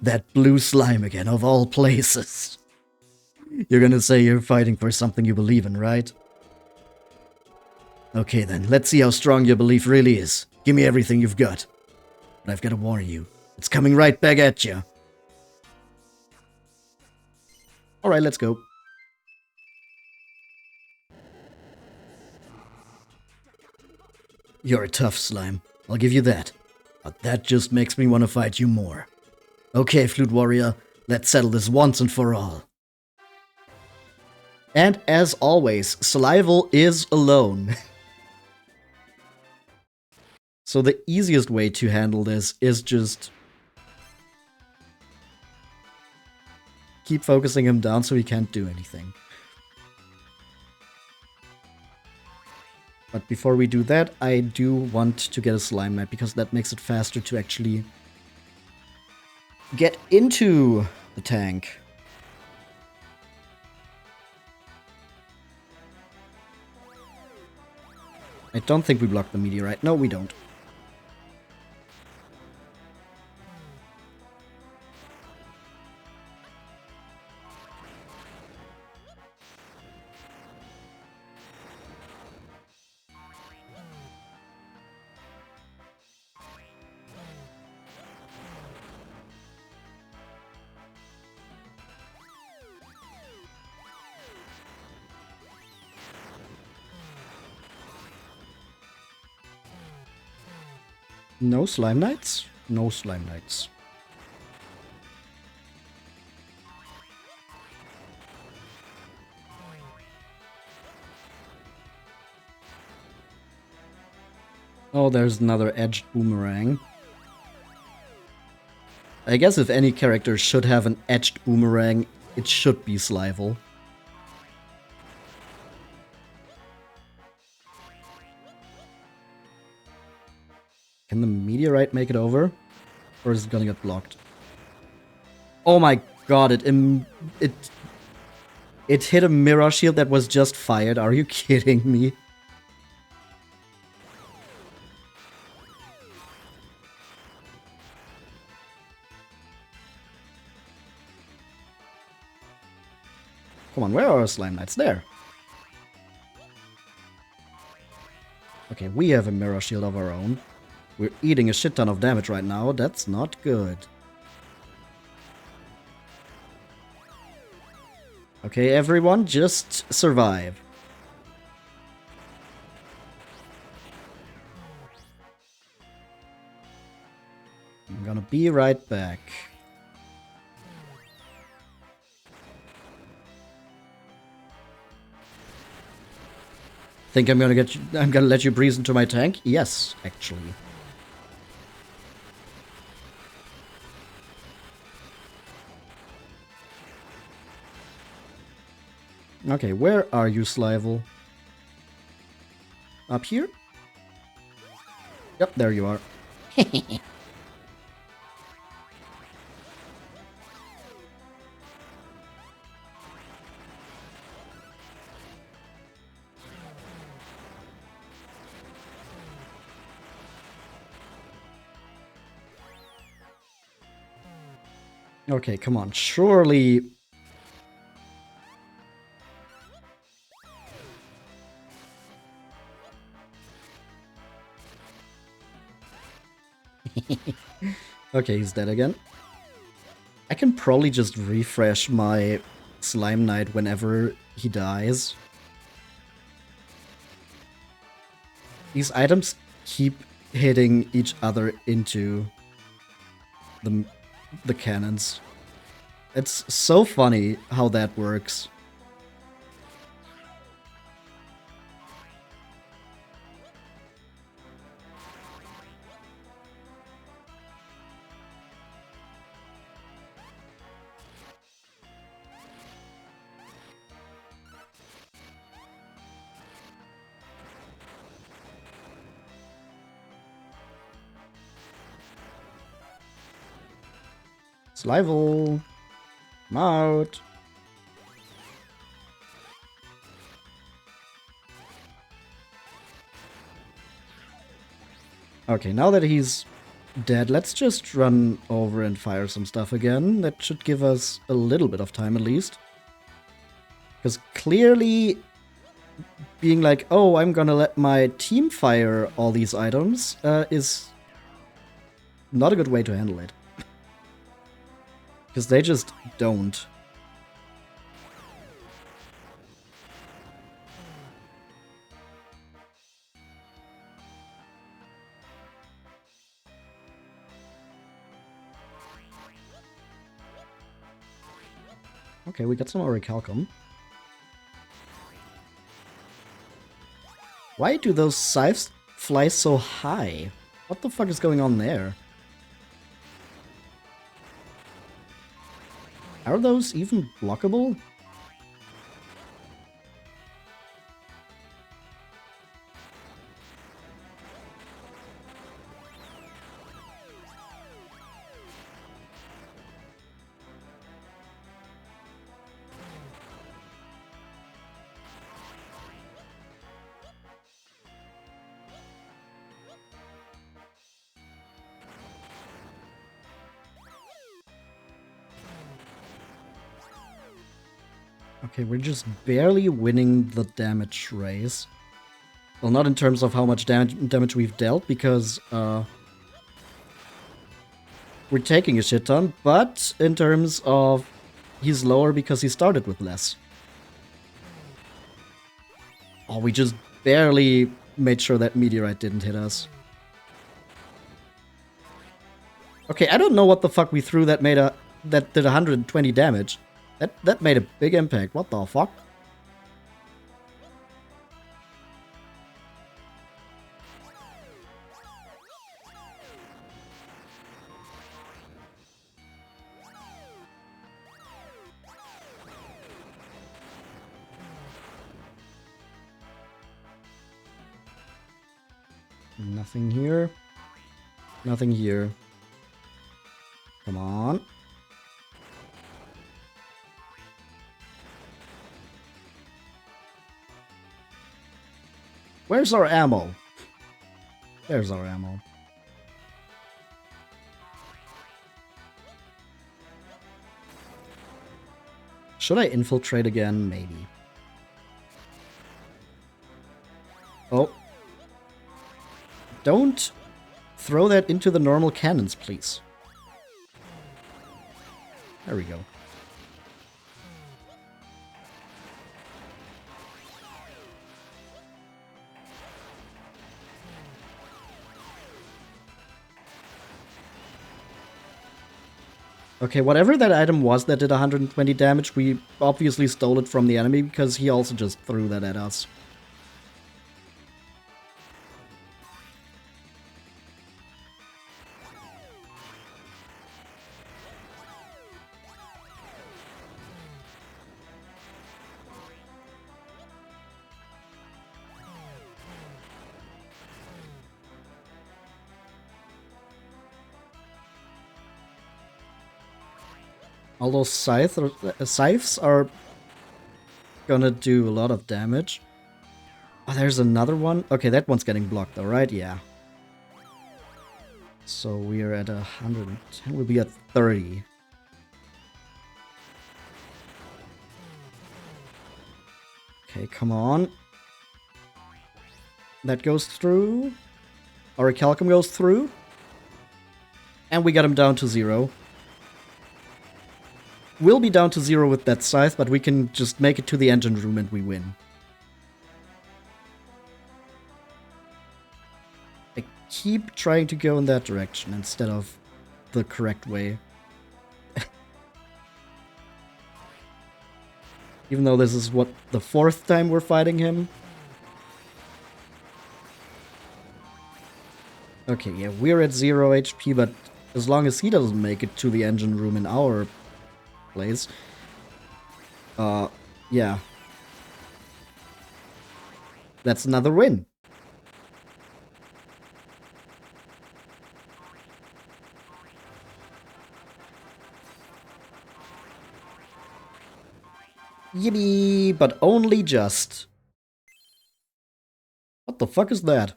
That blue slime again, of all places. You're gonna say you're fighting for something you believe in, right? Okay then, let's see how strong your belief really is. Give me everything you've got. But I've gotta warn you, it's coming right back at you. Alright, let's go. You're a tough slime, I'll give you that. But that just makes me want to fight you more. Okay, Flute Warrior, let's settle this once and for all. And as always, Slival is alone. So the easiest way to handle this is just keep focusing him down so he can't do anything. But before we do that, I do want to get a slime map because that makes it faster to actually get into the tank. I don't think we blocked the meteorite. No, we don't. No slime knights? No slime knights. Oh, there's another edged boomerang. I guess if any character should have an edged boomerang, it should be Slival. Can the meteorite make it over? Or is it gonna get blocked? Oh my god, it hit a mirror shield that was just fired. Are you kidding me? Come on, where are our slime knights? There. Okay, we have a mirror shield of our own. We're eating a shit ton of damage right now. That's not good. Okay, everyone, just survive. I'm gonna be right back. Think I'm gonna let you breeze into my tank? Yes, actually. Okay, where are you, Slival? Up here? Yep, there you are. Okay, come on, surely... Okay, he's dead again. I can probably just refresh my Slime Knight whenever he dies. These items keep hitting each other into the cannons. It's so funny how that works. Slival. I'm out. Okay, now that he's dead, let's just run over and fire some stuff again. That should give us a little bit of time at least. Because clearly being like, oh, I'm gonna let my team fire all these items is not a good way to handle it. Because they just don't. Okay, we got some orichalcum. Why do those scythes fly so high? What the fuck is going on there? Are those even blockable? Okay, we're just barely winning the damage race. Well, not in terms of how much damage we've dealt, because we're taking a shit ton, but in terms of he's lower because he started with less. Oh, we just barely made sure that meteorite didn't hit us. Okay, I don't know what the fuck we threw that did 120 damage. That made a big impact. What the fuck? Nothing here. Nothing here. Come on. Where's our ammo? There's our ammo. Should I infiltrate again? Maybe. Oh. Don't throw that into the normal cannons, please. There we go. Okay, whatever that item was that did 120 damage, we obviously stole it from the enemy because he also just threw that at us. All those scythes are gonna do a lot of damage. Oh, there's another one. Okay, that one's getting blocked though, right? Yeah. So we're at 110. We'll be at 30. Okay, come on. That goes through. Orichalcum goes through. And we got him down to 0. We'll be down to 0 with that scythe, but we can just make it to the engine room and we win. I keep trying to go in that direction instead of the correct way. Even though this is, what, the 4th time we're fighting him? Okay, yeah, we're at 0 HP, but as long as he doesn't make it to the engine room in our place, yeah. That's another win. Yippee, but only just. What the fuck is that?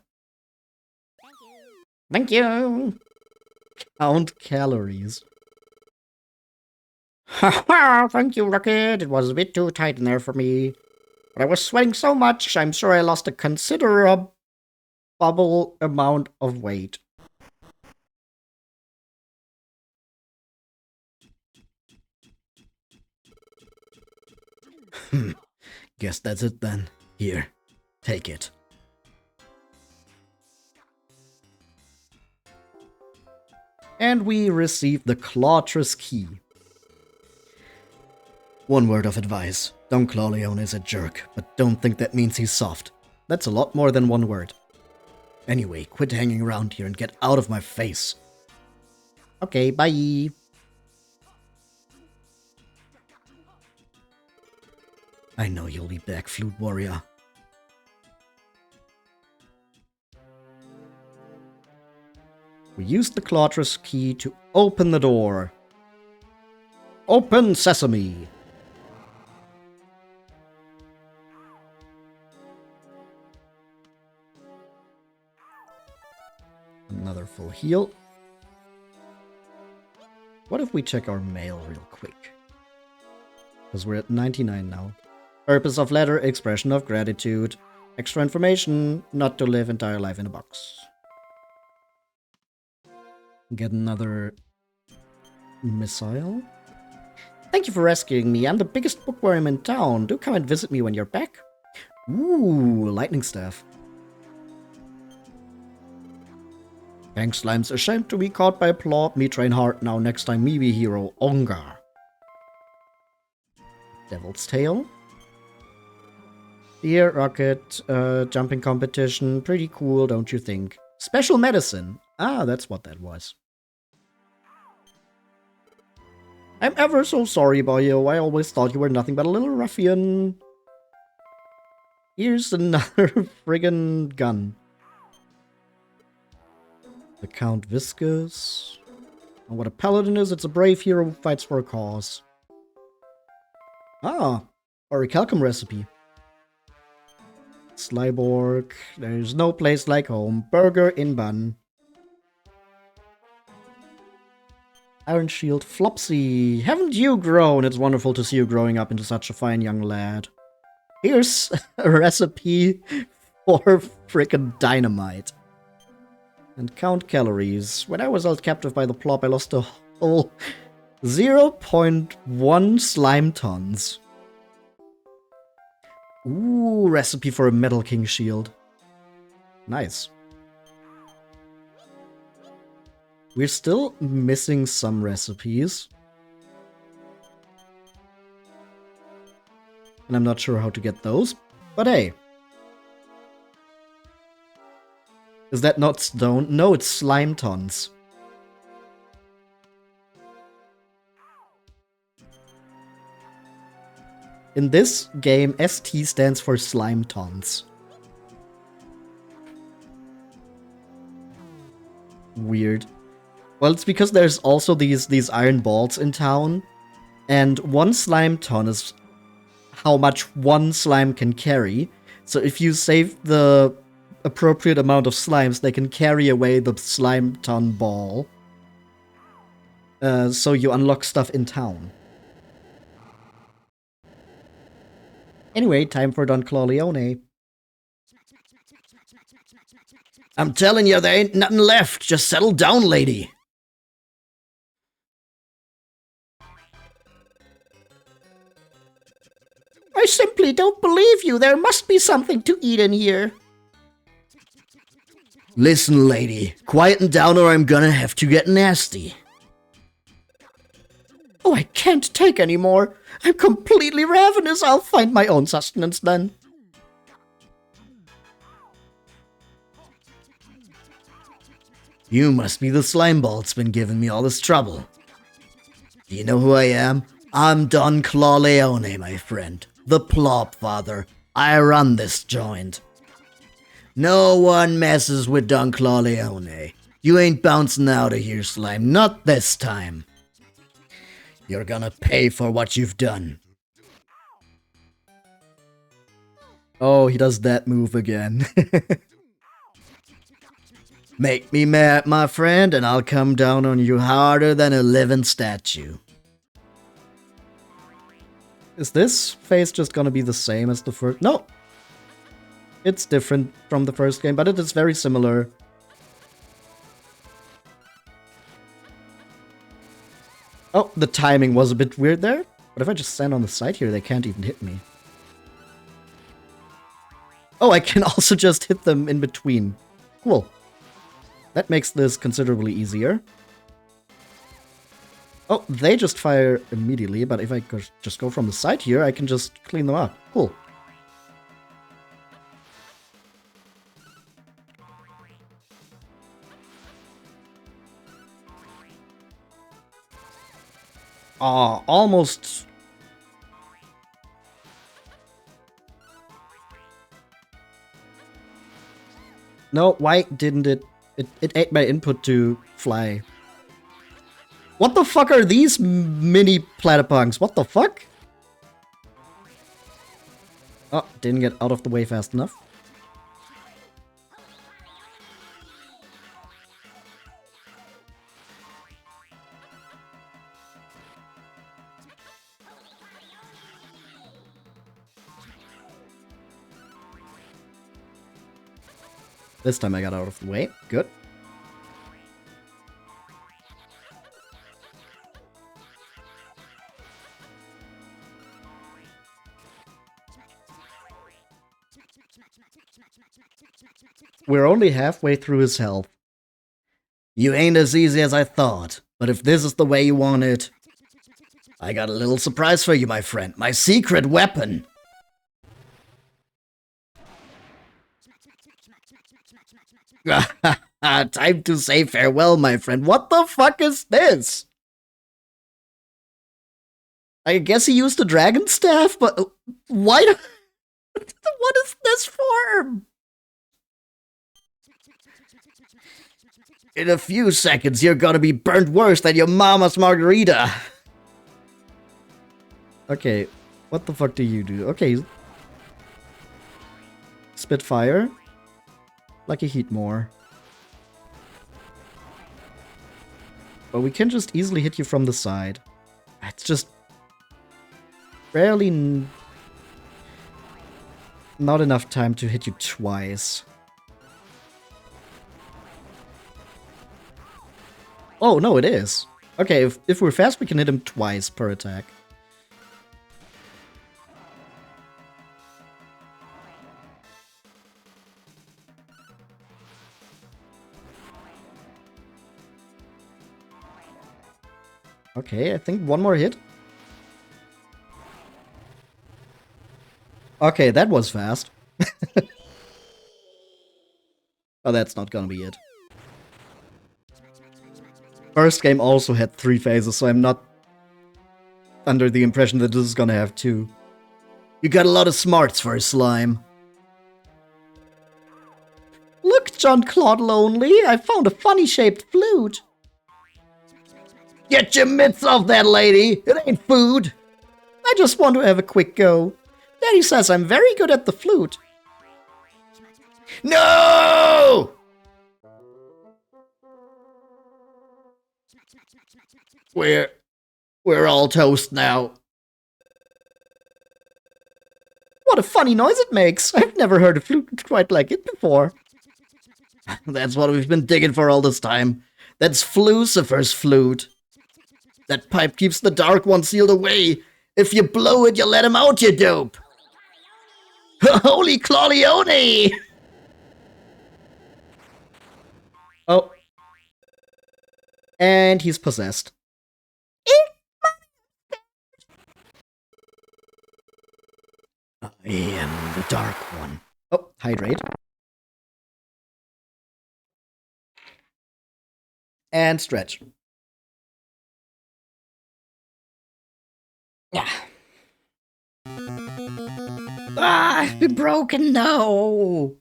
Thank you. Count calories. Thank you, Rocket. It was a bit too tight in there for me. But I was sweating so much, I'm sure I lost a considerable amount of weight. Guess that's it then. Here, take it. And we received the Clawtress key. One word of advice. Don Clawleone is a jerk, but don't think that means he's soft. That's a lot more than one word. Anyway, quit hanging around here and get out of my face. Okay, bye. I know you'll be back, Flute Warrior. We used the Clawtress key to open the door. Open sesame! Another full heal. What if we check our mail real quick? Because we're at 99 now. Purpose of letter, expression of gratitude. Extra information, not to live entire life in a box. Get another missile. Thank you for rescuing me. I'm the biggest bookworm in town. Do come and visit me when you're back. Ooh, lightning staff. Thanks, Slime's ashamed to be caught by a plop. Me train hard now. Next time, me be hero. Ongar. Devil's Tail. Dear Rocket, jumping competition. Pretty cool, don't you think? Special medicine. Ah, that's what that was. I'm ever so sorry, boyo. I always thought you were nothing but a little ruffian. Here's another friggin' gun. The Count Viscous. And what a paladin is, it's a brave hero who fights for a cause. Ah, orichalcum recipe. Sliborg. There's no place like home. Burger in bun. Iron Shield. Flopsy. Haven't you grown? It's wonderful to see you growing up into such a fine young lad. Here's a recipe for frickin' dynamite. And count calories. When I was held captive by the plop, I lost a whole 0.1 slime tons. Ooh, recipe for a Metal King shield. Nice. We're still missing some recipes. And I'm not sure how to get those. But hey. Is that not stone? No, it's slime tons. In this game, ST stands for slime tons. Weird. Well, it's because there's also these iron balls in town. And one slime ton is how much one slime can carry. So if you save the appropriate amount of slimes, they can carry away the slime ton ball. So you unlock stuff in town. Anyway, time for Don Clawleone. I'm telling you, there ain't nothing left. Just settle down, lady. I simply don't believe you. There must be something to eat in here. Listen, lady. Quieten down or I'm gonna have to get nasty. Oh, I can't take any more. I'm completely ravenous. I'll find my own sustenance then. You must be the slime ball that's been giving me all this trouble. Do you know who I am? I'm Don Clawleone, my friend. The Plop Father. I run this joint. No one messes with Don Clawleone. You ain't bouncing out of here, slime. Not this time. You're gonna pay for what you've done. Oh, he does that move again. Make me mad, my friend, and I'll come down on you harder than a living statue. Is this phase just gonna be the same as the first? No! It's different from the first game, but it is very similar. Oh, the timing was a bit weird there. But if I just stand on the side here, they can't even hit me. Oh, I can also just hit them in between. Cool. That makes this considerably easier. Oh, they just fire immediately, but if I just go from the side here, I can just clean them up. Cool. Aw, almost. No, why didn't it? It ate my input to fly. What the fuck are these mini platypunks? What the fuck? Oh, didn't get out of the way fast enough. This time I got out of the way. Good. We're only halfway through his health. You ain't as easy as I thought, but if this is the way you want it, I got a little surprise for you, my friend. My secret weapon! Time to say farewell, my friend. What the fuck is this? I guess he used the dragon staff, but why? What is this for? In a few seconds, you're gonna be burnt worse than your mama's margarita. Okay, what the fuck do you do? Okay. Spitfire. Like a heat more. But we can just easily hit you from the side. It's just barely not enough time to hit you twice. Oh, no, it is. Okay, if we're fast, we can hit him twice per attack. Okay, I think one more hit. Okay, that was fast. Oh, that's not gonna be it. First game also had 3 phases, so I'm not under the impression that this is gonna have 2. You got a lot of smarts for a slime. Look, Don Clawleone, I found a funny-shaped flute. Get your mitts off that lady! It ain't food! I just want to have a quick go. Daddy says I'm very good at the flute. No! We're all toast now. What a funny noise it makes. I've never heard a flute quite like it before. That's what we've been digging for all this time. That's Flucifer's flute. That pipe keeps the Dark One sealed away. If you blow it, you let him out, you dope. Holy Clawleone! Oh. And he's possessed. I am the Dark One. Oh, hydrate. And stretch. Ah, I've been broken, no!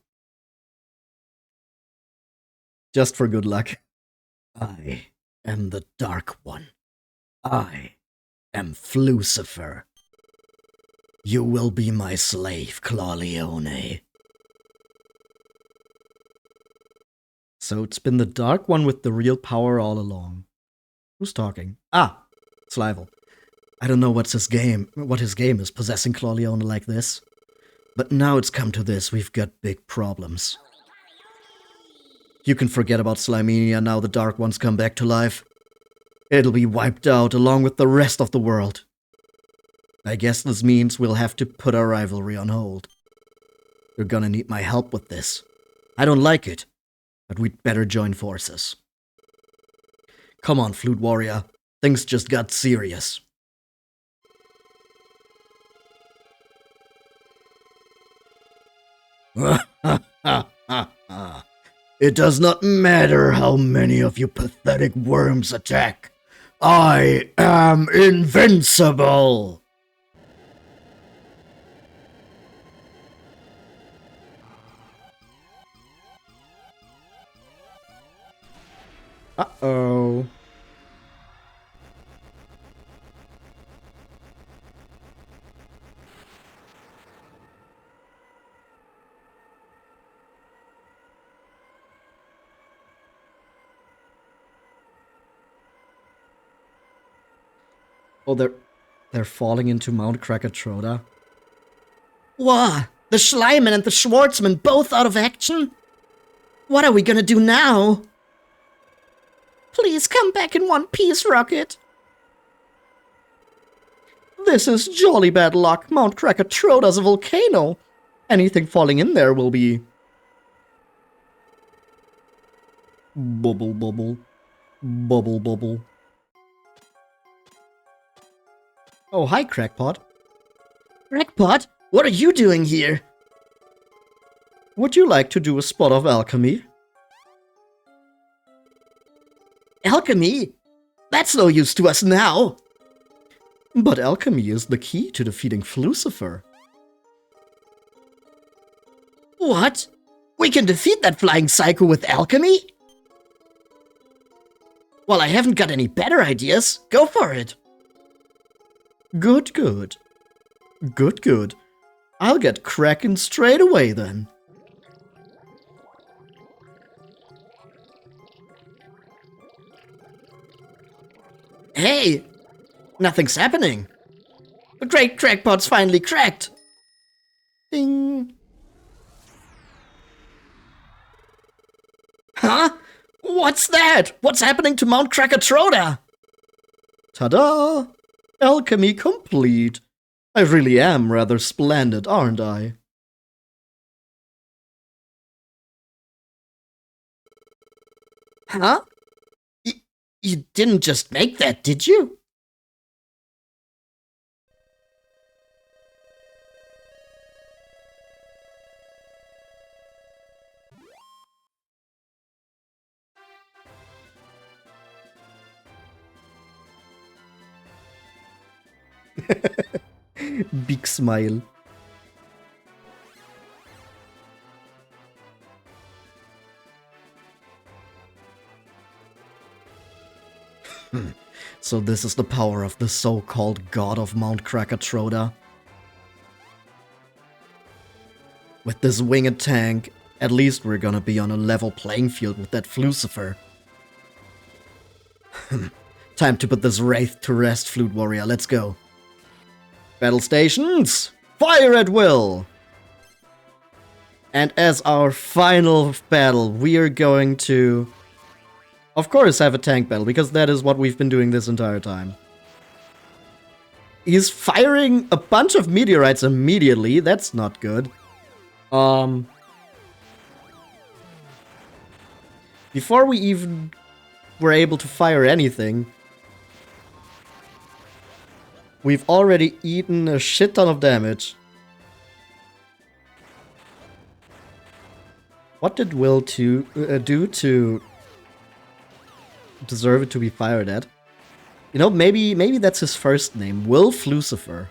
Just for good luck. I am the Dark One. I am Flucifer. You will be my slave, Clawleone. So it's been the Dark One with the real power all along. Who's talking? Ah, Slival. I don't know what his game is, possessing Clawleone like this. But now it's come to this, we've got big problems. You can forget about Slimenia now the Dark Ones come back to life. It'll be wiped out along with the rest of the world. I guess this means we'll have to put our rivalry on hold. You're gonna need my help with this. I don't like it, but we'd better join forces. Come on, Flute Warrior. Things just got serious. It does not matter how many of you pathetic worms attack. I am invincible! Uh-oh. Oh, they're falling into Mount Krakatoa. Whoa! The Schleiman and the Schwartzman both out of action? What are we gonna do now? Please come back in one piece, Rocket. This is jolly bad luck. Mount Krakatoa's a volcano. Anything falling in there will be... Bubble, bubble. Bubble, bubble. Oh, hi, Crackpot. Crackpot, what are you doing here? Would you like to do a spot of alchemy? Alchemy? That's no use to us now. But alchemy is the key to defeating Flucifer. What? We can defeat that flying psycho with alchemy? Well, I haven't got any better ideas. Go for it. Good, good. Good, good. I'll get cracking straight away then. Hey! Nothing's happening. The great crackpot's finally cracked. Ding. Huh? What's that? What's happening to Mount Krakatoa? Ta-da! Alchemy complete. I really am rather splendid, aren't I? Huh? You didn't just make that, did you? Big smile. So this is the power of the so-called god of Mount Krakatoa. With this winged tank, at least we're gonna be on a level playing field with that Flucifer. Time to put this wraith to rest, Flute Warrior, let's go. Battle stations, fire at will! And as our final battle, we are going to, of course, have a tank battle, because that is what we've been doing this entire time. He's firing a bunch of meteorites immediately, that's not good. Before we even were able to fire anything, we've already eaten a shit ton of damage. What did Will do to deserve it to be fired at? You know, maybe that's his first name, Will Flucifer.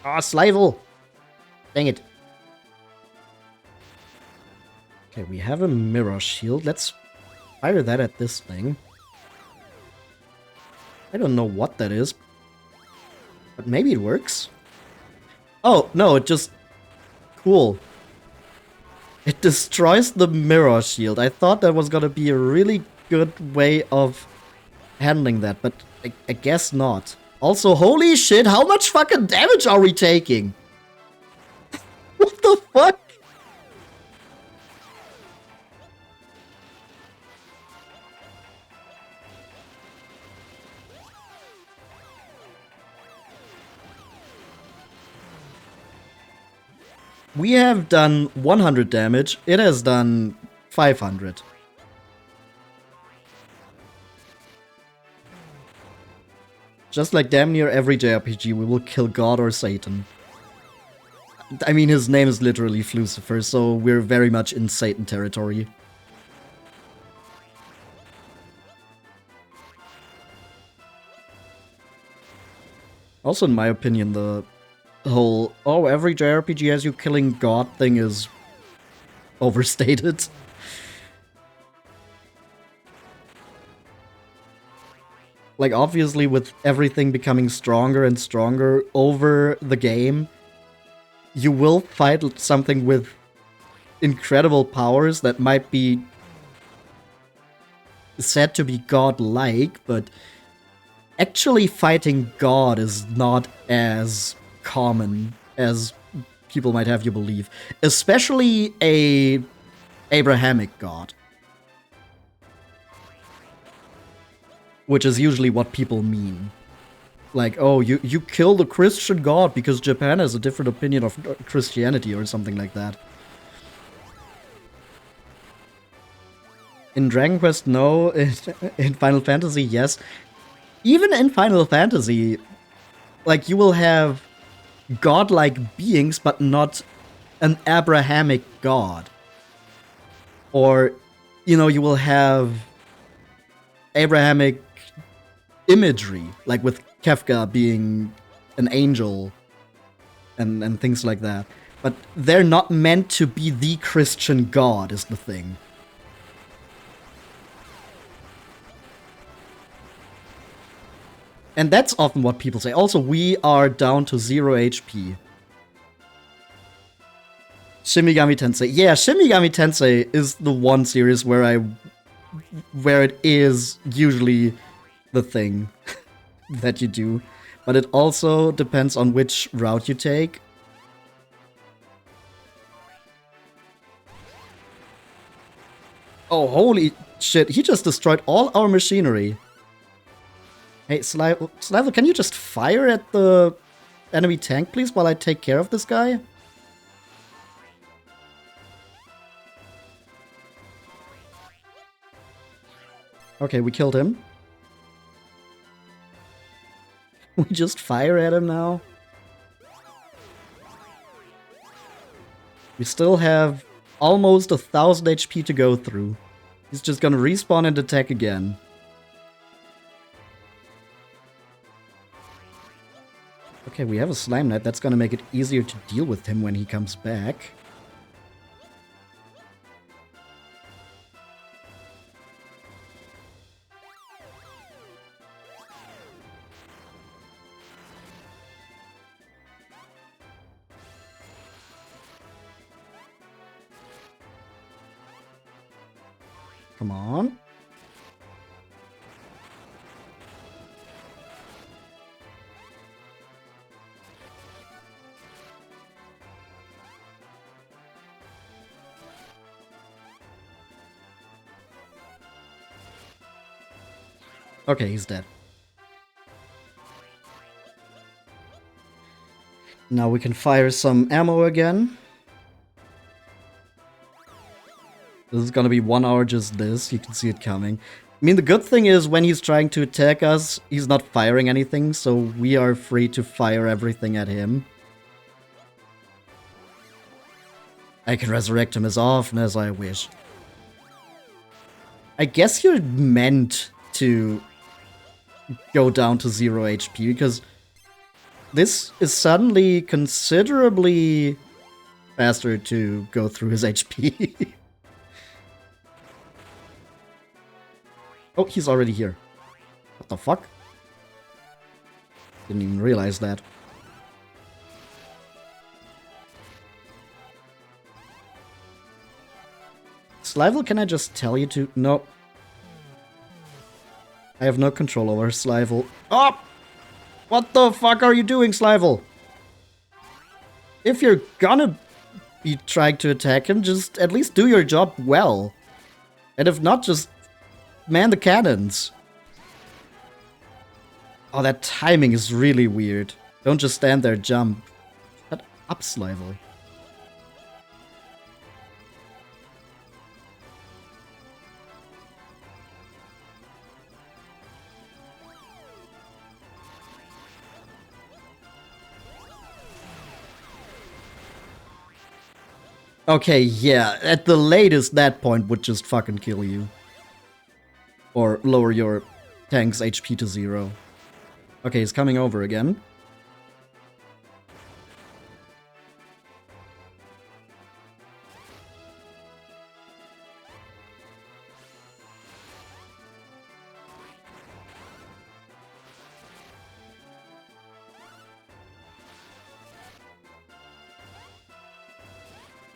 Ah, Slival! Dang it. Okay, we have a mirror shield. Let's fire that at this thing. I don't know what that is, but maybe it works. Oh, no, it just... Cool. It destroys the mirror shield. I thought that was gonna be a really good way of handling that, but I guess not. Also, holy shit, how much fucking damage are we taking? What the fuck? We have done 100 damage. It has done 500. Just like damn near every JRPG, we will kill God or Satan. I mean, his name is literally Flucifer, so we're very much in Satan territory. Also, in my opinion, the whole, oh, every JRPG has you killing God thing is overstated. Like, obviously, with everything becoming stronger and stronger over the game, you will fight something with incredible powers that might be said to be godlike, but actually fighting God is not as common as people might have you believe. Especially a Abrahamic God. Which is usually what people mean. Like, oh, you kill the Christian God because Japan has a different opinion of Christianity or something like that. In Dragon Quest, no. In Final Fantasy, yes. Even in Final Fantasy, like, you will have godlike beings, but not an Abrahamic god. Or, you know, you will have Abrahamic imagery, like with Kefka being an angel and things like that. But they're not meant to be the Christian god, is the thing. And that's often what people say. Also, we are down to 0 HP. Shin Megami Tensei. Yeah, Shin Megami Tensei is the one series where it is usually the thing that you do. But it also depends on which route you take. Oh, holy shit. He just destroyed all our machinery. Hey, Slival, can you just fire at the enemy tank, please, while I take care of this guy? Okay, we killed him. We just fire at him now. We still have almost 1,000 HP to go through. He's just gonna respawn and attack again. Okay, we have a Slime Knight. That's gonna make it easier to deal with him when he comes back. Come on. Okay, he's dead. Now we can fire some ammo again. This is gonna be 1 hour just this. You can see it coming. I mean, the good thing is when he's trying to attack us, he's not firing anything, so we are free to fire everything at him. I can resurrect him as often as I wish. I guess you're meant to go down to 0 HP, because this is suddenly considerably faster to go through his HP. Oh, he's already here. What the fuck? Didn't even realize that. Slival, can I just tell you to... No. I have no control over Slival. Oh! What the fuck are you doing, Slival? If you're gonna be trying to attack him, just at least do your job well. And if not, just man the cannons. Oh, that timing is really weird. Don't just stand there, jump. Shut up, Slival. Okay, yeah, at the latest, that point would just fucking kill you. Or lower your tank's HP to 0. Okay, he's coming over again.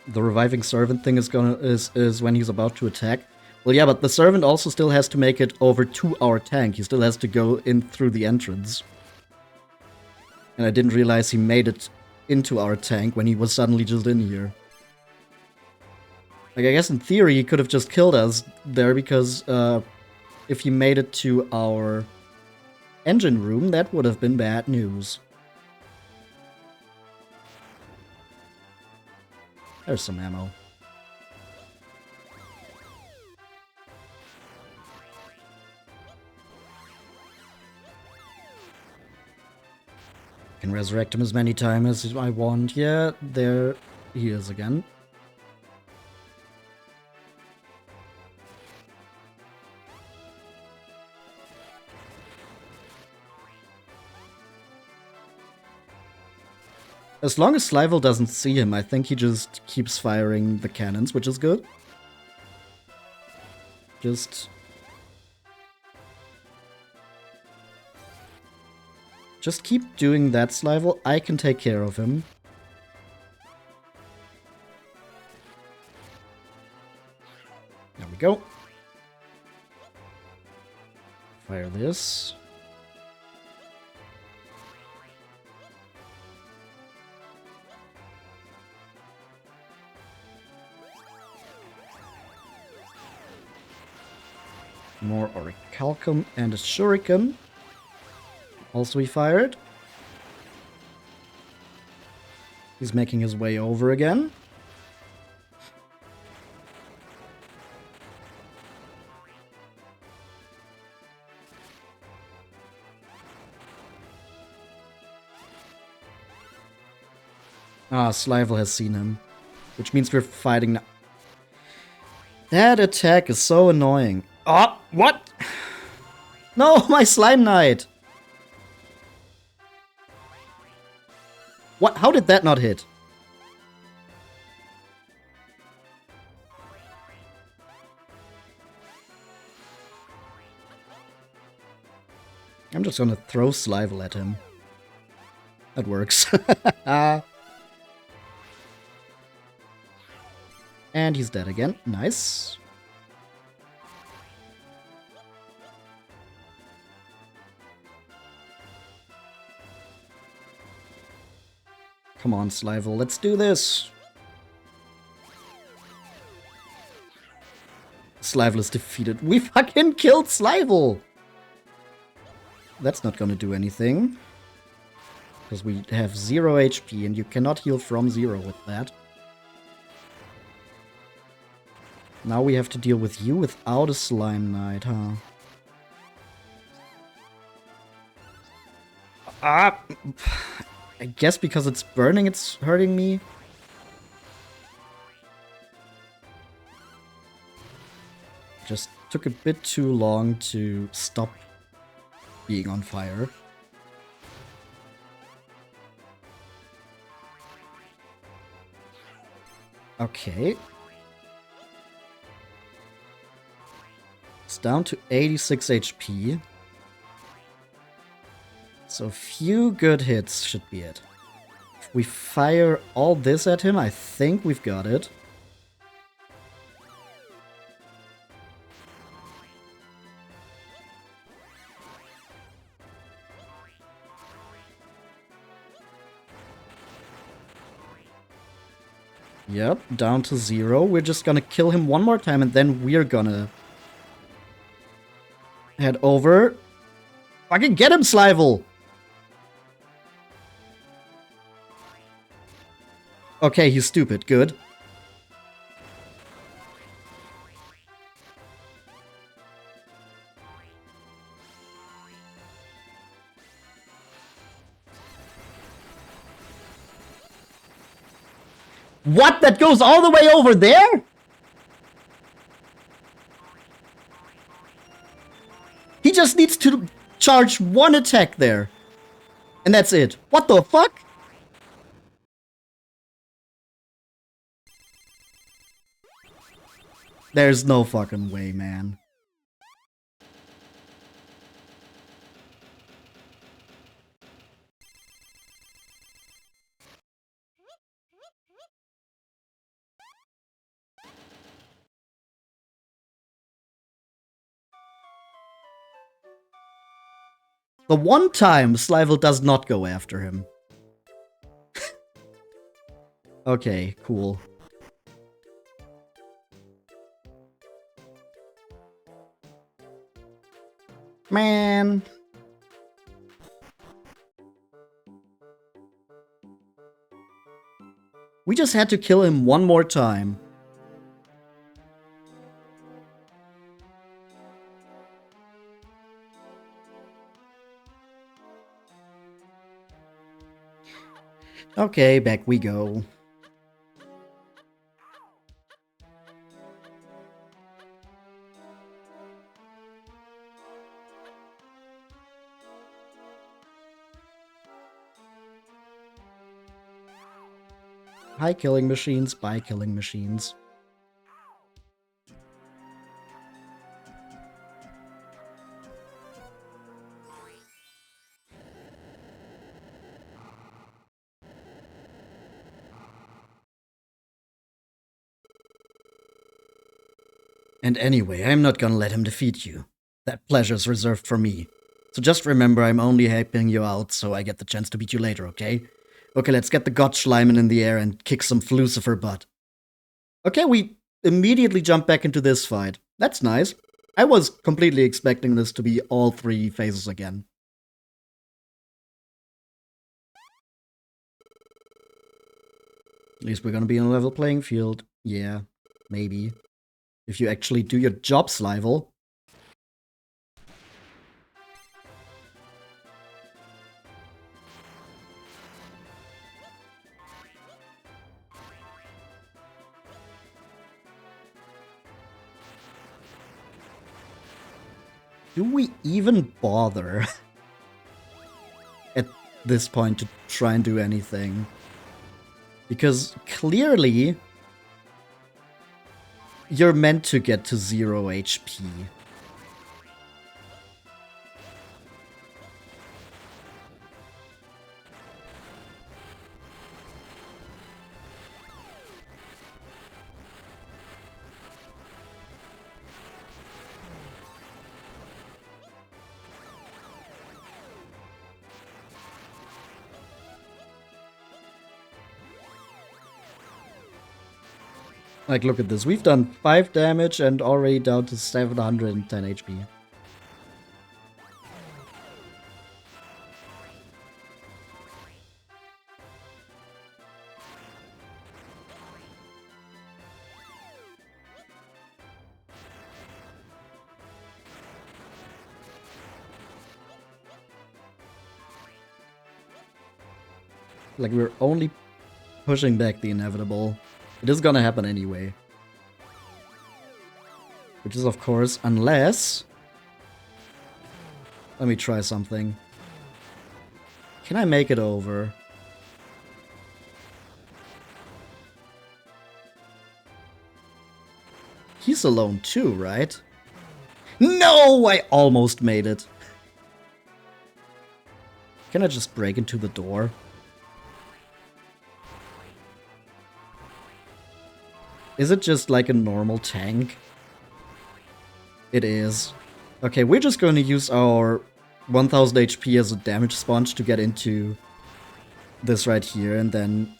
The reviving servant thing is when he's about to attack. Well, yeah, but the servant also still has to make it over to our tank. He still has to go in through the entrance. And I didn't realize he made it into our tank when he was suddenly just in here. Like, I guess in theory he could have just killed us there because if he made it to our engine room, that would have been bad news. There's some ammo. Can resurrect him as many times as I want. Yeah, there he is again. As long as Slival doesn't see him, I think he just keeps firing the cannons, which is good. Just keep doing that, Slival. I can take care of him. There we go. Fire this. More Orichalcum and a Shuriken. Also he fired. He's making his way over again. Ah, Slival has seen him. Which means we're fighting now. That attack is so annoying. Oh, what? No, my Slime Knight! What? How did that not hit? I'm just gonna throw Slival at him. That works. And he's dead again. Nice. Come on, Slival, let's do this! Slival is defeated. We fucking killed Slival! That's not gonna do anything. Because we have 0 HP and you cannot heal from 0 with that. Now we have to deal with you without a Slime Knight, huh? Ah! I guess because it's burning, it's hurting me. Just took a bit too long to stop being on fire. Okay. It's down to 86 HP. So a few good hits should be it. If we fire all this at him, I think we've got it. Yep, down to 0. We're just gonna kill him one more time and then we're gonna head over. Fucking get him, Slival! Okay, he's stupid. Good. What? That goes all the way over there? He just needs to charge one attack there. And that's it. What the fuck? There's no fucking way, man. The one time Slival does not go after him. Okay, cool. Man. We just had to kill him one more time. Okay, back we go. Hi, killing machines. Bye, killing machines. And anyway, I'm not gonna let him defeat you. That pleasure's reserved for me. So just remember, I'm only helping you out so I get the chance to beat you later, okay? Okay, let's get the God Schleiman in the air and kick some Flucifer butt. Okay, we immediately jump back into this fight. That's nice. I was completely expecting this to be all 3 phases again. At least we're gonna be on a level playing field. Yeah, maybe. If you actually do your job, Slival. Do we even bother at this point to try and do anything? Because clearly you're meant to get to 0 HP. Like, look at this. We've done 5 damage and already down to 710 HP. Like, we're only pushing back the inevitable. It is gonna happen anyway. Which is, of course, unless... Let me try something. Can I make it over? He's alone too, right? No! I almost made it. Can I just break into the door? Is it just like a normal tank? It is. Okay, we're just going to use our 1000 HP as a damage sponge to get into this right here, and then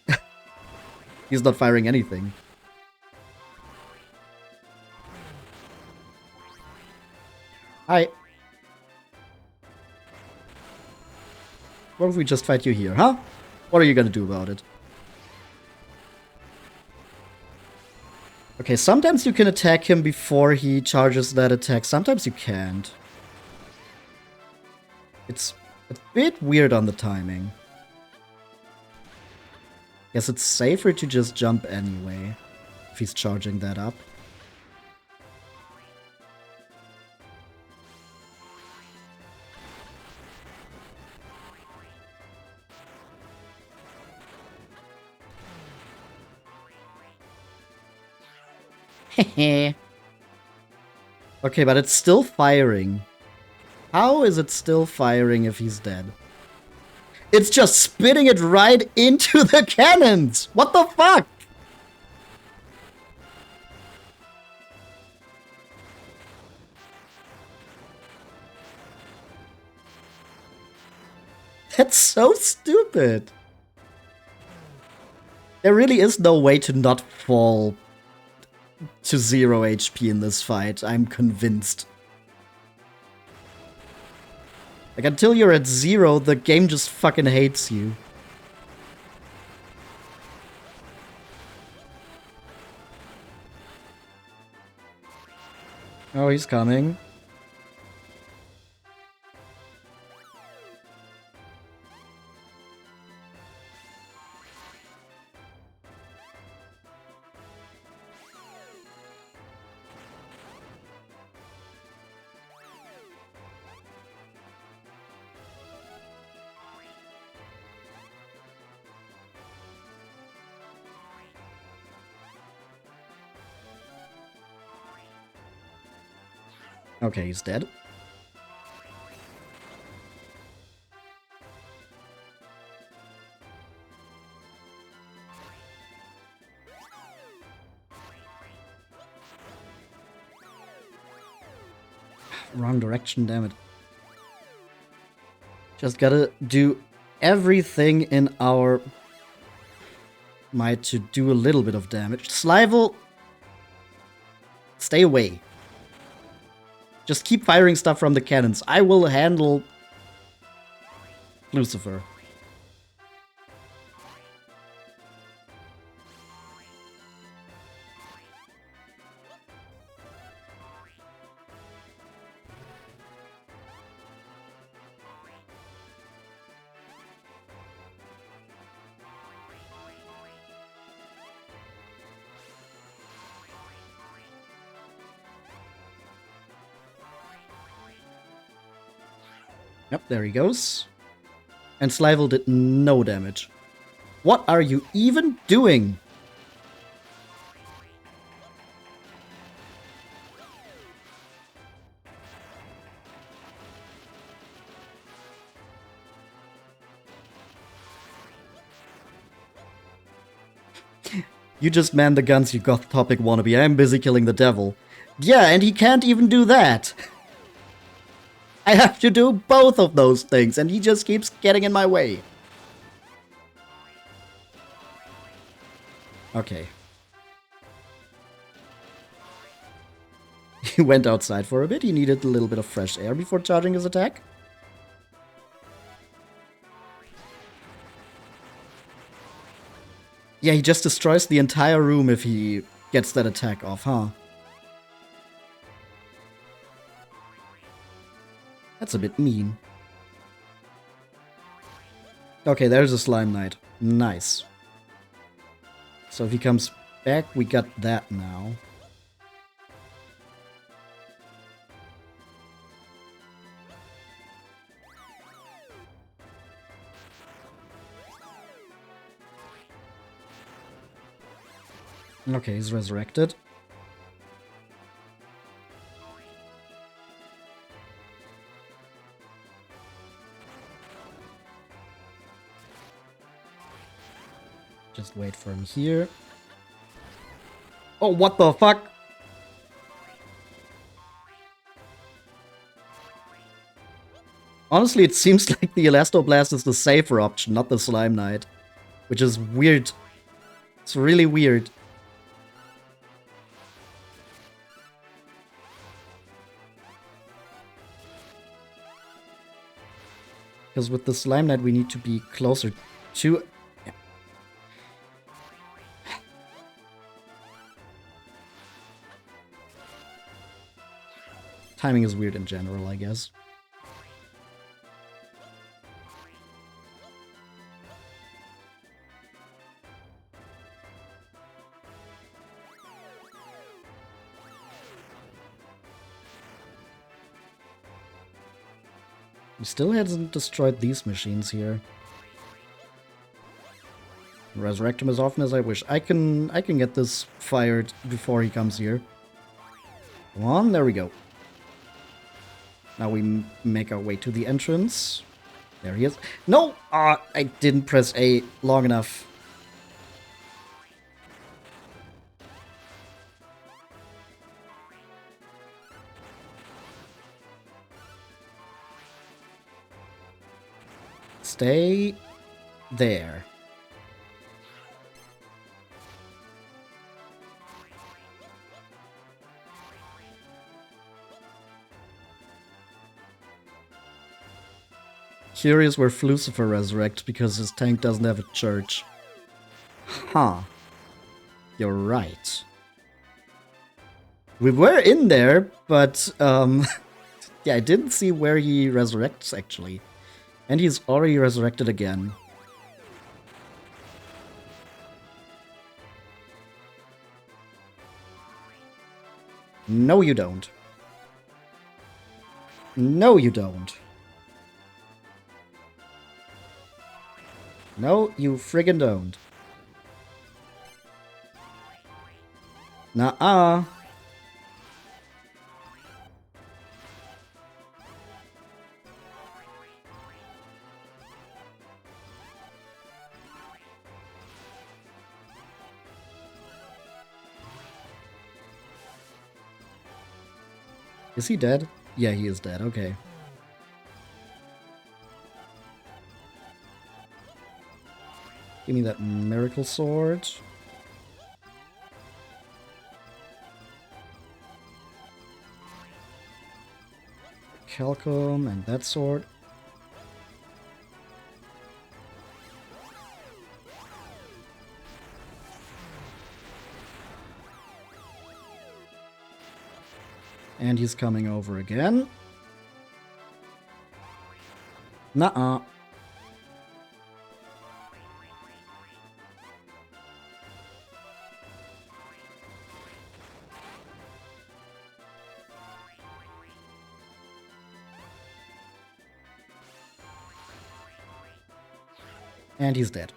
he's not firing anything. Hi. What if we just fight you here, huh? What are you gonna do about it? Okay, sometimes you can attack him before he charges that attack. Sometimes you can't. It's a bit weird on the timing. Guess it's safer to just jump anyway, if he's charging that up. Hehe. Okay, but it's still firing. How is it still firing if he's dead? It's just spitting it right into the cannons! What the fuck? That's so stupid. There really is no way to not fall to 0 HP in this fight, I'm convinced. Like, until you're at 0, the game just fucking hates you. Oh, he's coming. Okay, he's dead. Wrong direction, damn it. Just gotta do everything in our might to do a little bit of damage. Slival, stay away. Just keep firing stuff from the cannons. I will handle Flucifer. Yep, there he goes. And Slival did no damage. What are you even doing? You just man the guns, you goth topic wannabe. I'm busy killing the devil. Yeah, and he can't even do that. I have to do both of those things, and he just keeps getting in my way. Okay. He went outside for a bit. He needed a little bit of fresh air before charging his attack. Yeah, he just destroys the entire room if he gets that attack off, huh? That's a bit mean. Okay, there's a Slime Knight. Nice. So if he comes back, we got that now. Okay, he's resurrected. Just wait for him here. Oh, what the fuck? Honestly, it seems like the Elastoblast is the safer option, not the Slime Knight. Which is weird. It's really weird. Because with the Slime Knight, we need to be closer to... Yeah. Timing is weird in general, I guess. He still hasn't destroyed these machines here. Resurrect him as often as I wish. I can get this fired before he comes here. Come on, there we go. Now we make our way to the entrance. There he is. No! Ah, I didn't press A long enough. Stay there. Curious where Flucifer resurrects because his tank doesn't have a church. Huh. You're right. We were in there, but yeah, I didn't see where he resurrects actually. And he's already resurrected again. No, you don't. No, you don't. No, you friggin' don't. Nuh-uh. Is he dead? Yeah, he is dead. Okay. Give me that miracle sword. Calcum and that sword. And he's coming over again. Nuh-uh. And he's dead.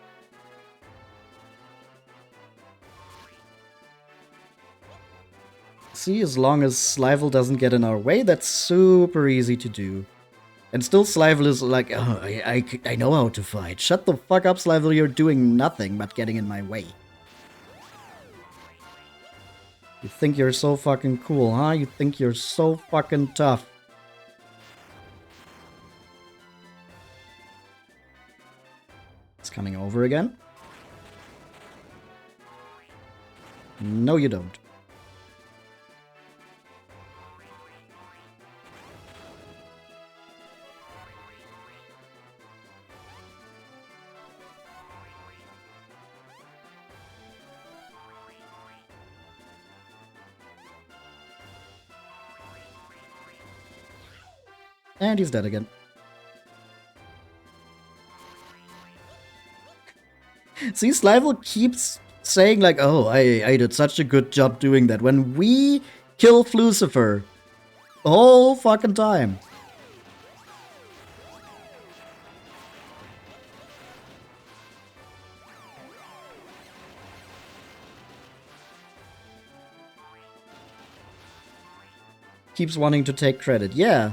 See, as long as Slival doesn't get in our way, that's super easy to do. And still Slival is like, oh, I know how to fight. Shut the fuck up, Slival, you're doing nothing but getting in my way. You think you're so fucking cool, huh? You think you're so fucking tough. It's coming over again. No, you don't. And he's dead again. See, Slival keeps saying like, oh, I did such a good job doing that, when we kill Flucifer the whole fucking time. Keeps wanting to take credit. Yeah.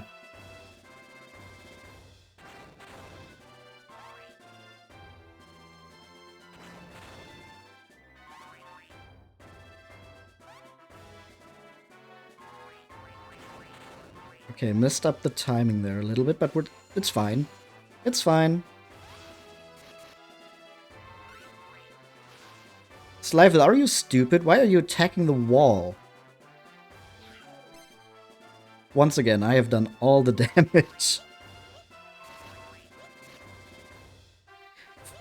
Okay, messed up the timing there a little bit, but it's fine. It's fine. Slival, are you stupid? Why are you attacking the wall? Once again, I have done all the damage.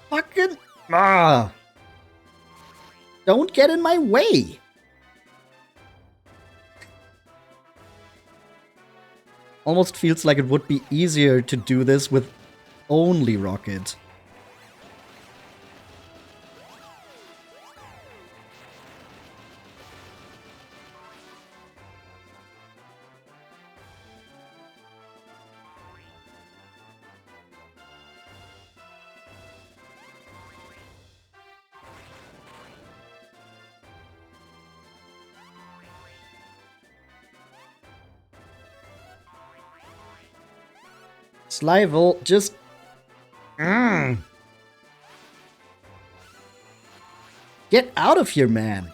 Fucking... Ah! Don't get in my way! Almost feels like it would be easier to do this with only Rocket. Slival, just... Get out of here, man!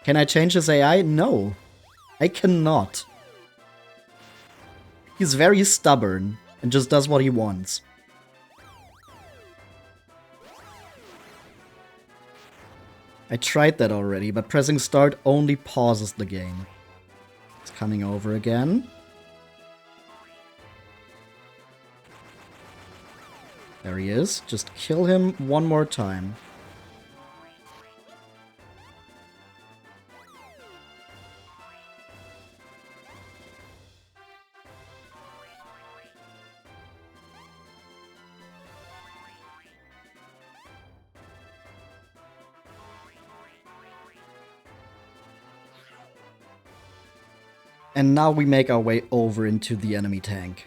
Can I change his AI? No. I cannot. He's very stubborn and just does what he wants. I tried that already, but pressing start only pauses the game. It's coming over again. There he is. Just kill him one more time. And now we make our way over into the enemy tank.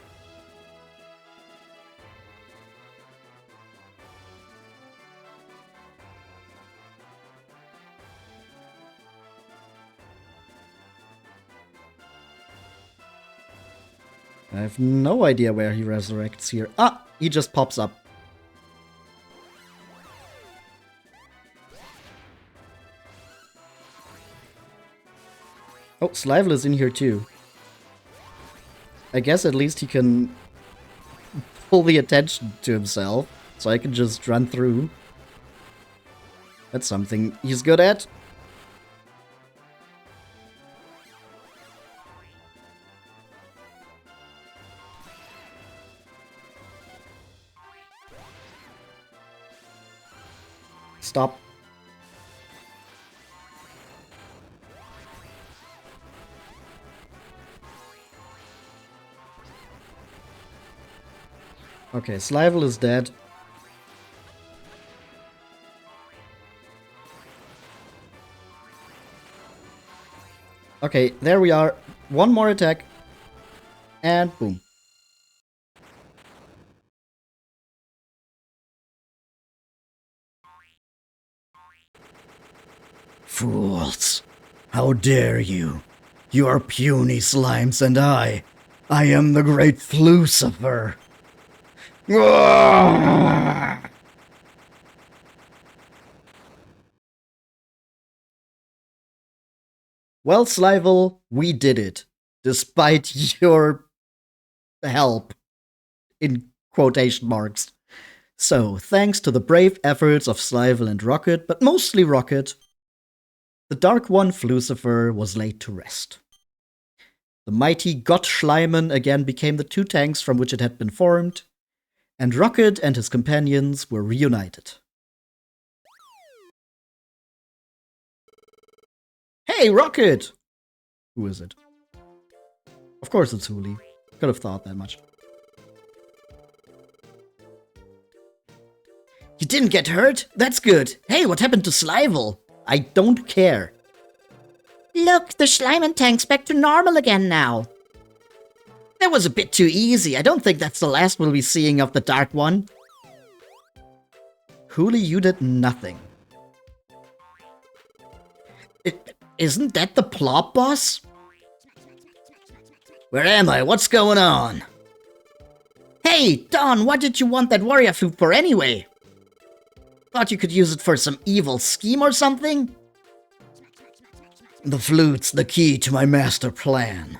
I have no idea where he resurrects here. Ah! He just pops up. Oh, Slival is in here too. I guess at least he can pull the attention to himself, so I can just run through. That's something he's good at. Stop. Okay, Slival is dead. Okay, there we are. One more attack. And boom. Fools! How dare you! You are puny slimes, and I am the great Flucifer! Well, Slival, we did it. Despite your help. In quotation marks. So, thanks to the brave efforts of Slival and Rocket, but mostly Rocket, the Dark One Flucifer was laid to rest. The mighty God Schleimen again became the two tanks from which it had been formed, and Rocket and his companions were reunited. Hey, Rocket! Who is it? Of course it's Huli. Could have thought that much. You didn't get hurt? That's good. Hey, what happened to Slival? I don't care. Look, the Schleimen tank's back to normal again now. That was a bit too easy. I don't think that's the last we'll be seeing of the Dark One. Huli, you did nothing. Isn't that the plop boss? Where am I? What's going on? Hey, Don, what did you want that warrior flute for anyway? Thought you could use it for some evil scheme or something? The flute's the key to my master plan.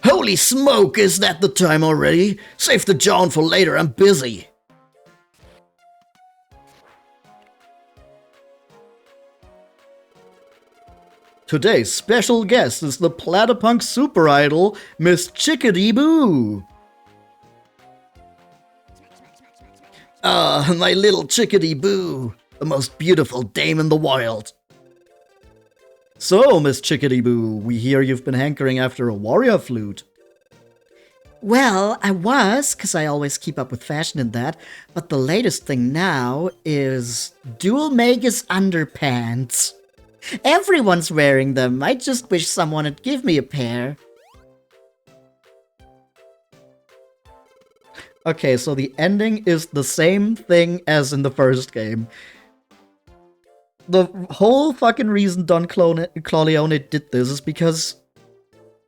Holy smoke, is that the time already? Save the John for later, I'm busy. Today's special guest is the Platypunk super idol, Miss Chickadee Boo. Ah, my little Chickadee Boo, the most beautiful dame in the world. So, Miss Chickadee Boo, we hear you've been hankering after a warrior flute. Well, I was, because I always keep up with fashion in that, but the latest thing now is dual Magus underpants. Everyone's wearing them. I just wish someone would give me a pair. Okay, so the ending is the same thing as in the first game. The whole fucking reason Don Clawleone did this is because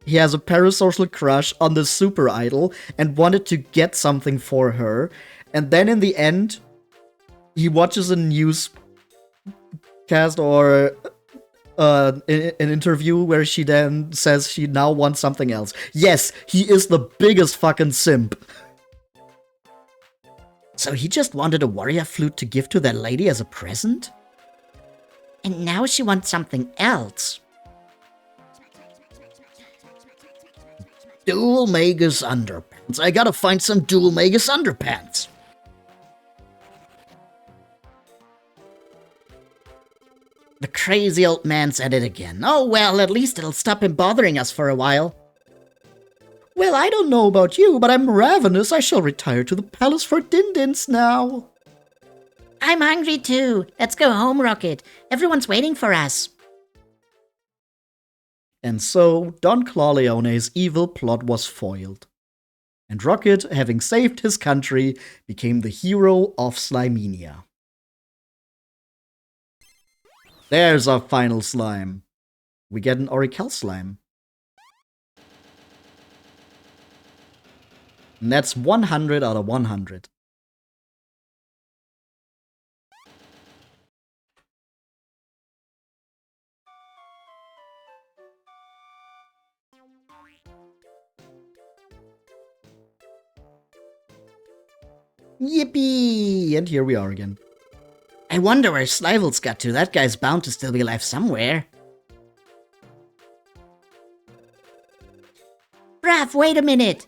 he has a parasocial crush on the super idol and wanted to get something for her. And then in the end, he watches a newscast or an interview where she then says she now wants something else. Yes, he is the biggest fucking simp. So he just wanted a warrior flute to give to that lady as a present? And now she wants something else. Dual Magus underpants. I gotta find some dual Magus underpants. The crazy old man's at it again. Oh well, at least it'll stop him bothering us for a while. Well, I don't know about you, but I'm ravenous. I shall retire to the palace for din-dins now. I'm hungry too. Let's go home, Rocket. Everyone's waiting for us. And so, Don Clawleone's evil plot was foiled. And Rocket, having saved his country, became the hero of Slimenia. There's our final slime. We get an Oracle slime. And that's 100 out of 100. Yippee! And here we are again. I wonder where Slival's got to. That guy's bound to still be alive somewhere. Brav, wait a minute!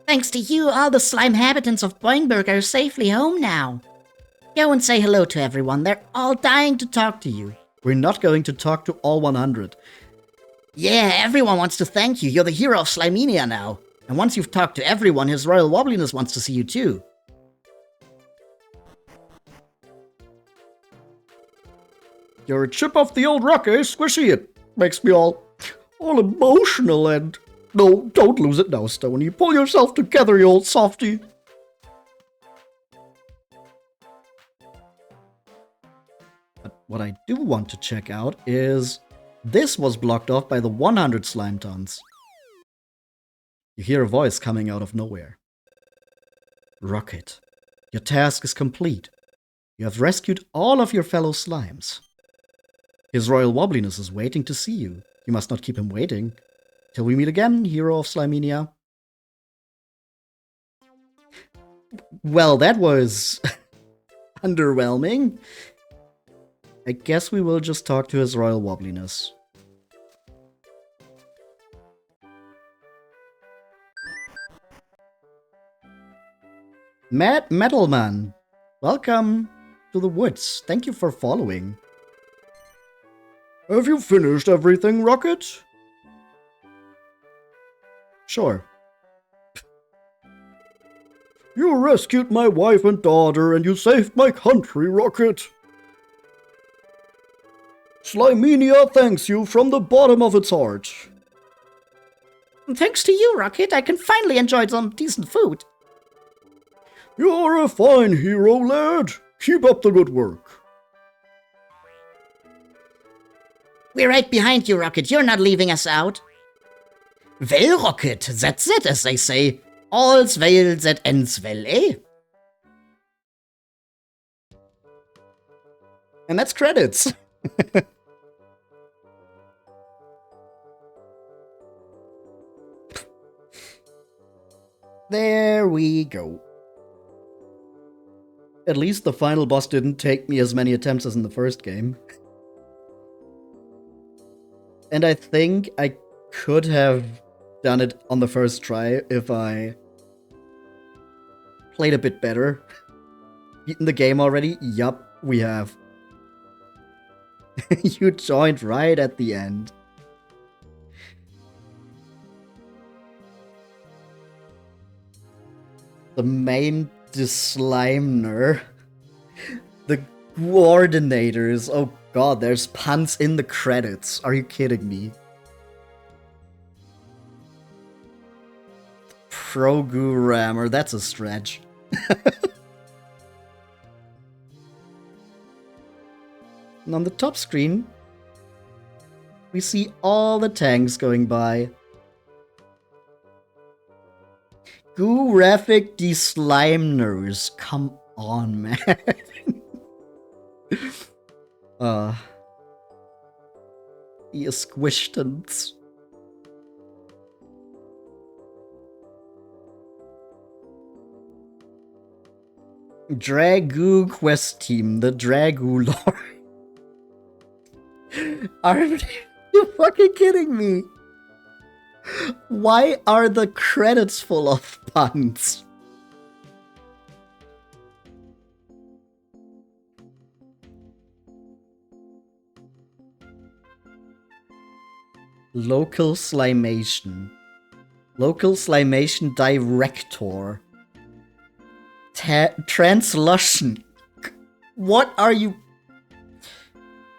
Thanks to you, all the slime inhabitants of Boingburg are safely home now. Go and say hello to everyone. They're all dying to talk to you. We're not going to talk to all 100. Yeah, everyone wants to thank you. You're the hero of Slimenia now. And once you've talked to everyone, His Royal Wobbliness wants to see you too. You're a chip off the old rock, eh, Squishy? It makes me all emotional and... No, don't lose it now, Stony. Pull yourself together, you old softy. But what I do want to check out is... This was blocked off by the 100 slime tons. You hear a voice coming out of nowhere. Rocket, your task is complete. You have rescued all of your fellow slimes. His Royal Wobbliness is waiting to see you. You must not keep him waiting. Till we meet again, hero of Slimenia. Well, that was underwhelming. I guess we will just talk to His Royal Wobbliness. Matt Metalman, welcome to the woods. Thank you for following. Have you finished everything, Rocket? Sure. You rescued my wife and daughter, and you saved my country, Rocket. Slimenia thanks you from the bottom of its heart. Thanks to you, Rocket, I can finally enjoy some decent food. You're a fine hero, lad. Keep up the good work. We're right behind you, Rocket. You're not leaving us out. Well, Rocket, that's it, as they say. All's well that ends well, eh? And that's credits. There we go. At least the final boss didn't take me as many attempts as in the first game. And I think I could have done it on the first try if I played a bit better. Beaten the game already? Yup, we have. You joined right at the end. The main Slimer. The coordinators. Oh god, there's puns in the credits. Are you kidding me? Programmer, that's a stretch. And on the top screen, we see all the tanks going by. Graphic the Slimers. Come on, man. The Squishtons. Dragoo Quest Team, the Dragoo Lord. Are you fucking kidding me? Why are the credits full of puns? Local Slimation. Local Slimation Director. Translution. What are you?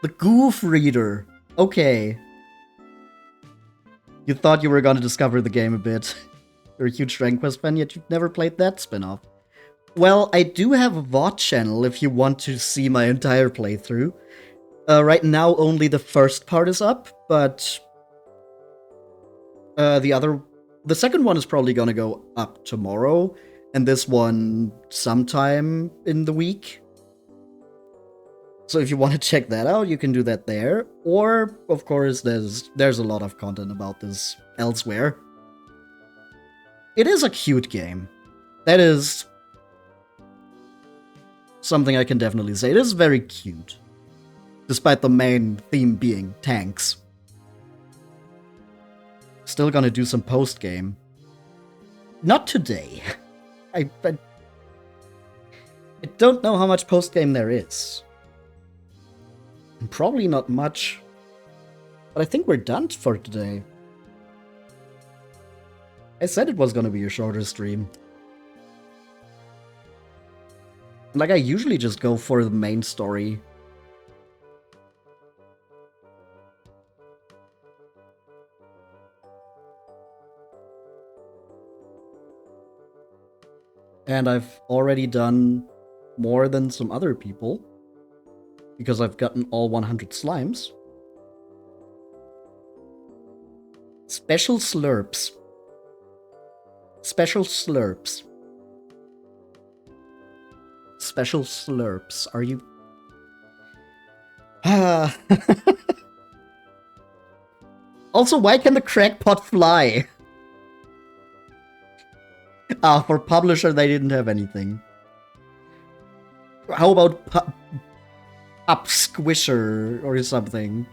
The Goof Reader. Okay. You thought you were gonna discover the game a bit. You're a huge Dragon Quest fan, yet you've never played that spin-off. Well, I do have a VOD channel if you want to see my entire playthrough. Right now, only the first part is up, but the second one is probably gonna go up tomorrow, and this one sometime in the week. So if you want to check that out, you can do that there. Or, of course, there's a lot of content about this elsewhere. It is a cute game. That is something I can definitely say. It is very cute. Despite the main theme being tanks. Still gonna do some post-game. Not today. I don't know how much post-game there is. Probably not much. But I think we're done for today. I said it was gonna be a shorter stream. Like, I usually just go for the main story. And I've already done more than some other people. Because I've gotten all 100 slimes. Special slurps. Special slurps. Special slurps. Are you... Also, why can the crackpot fly? For publisher, they didn't have anything. How about Up Squisher or something?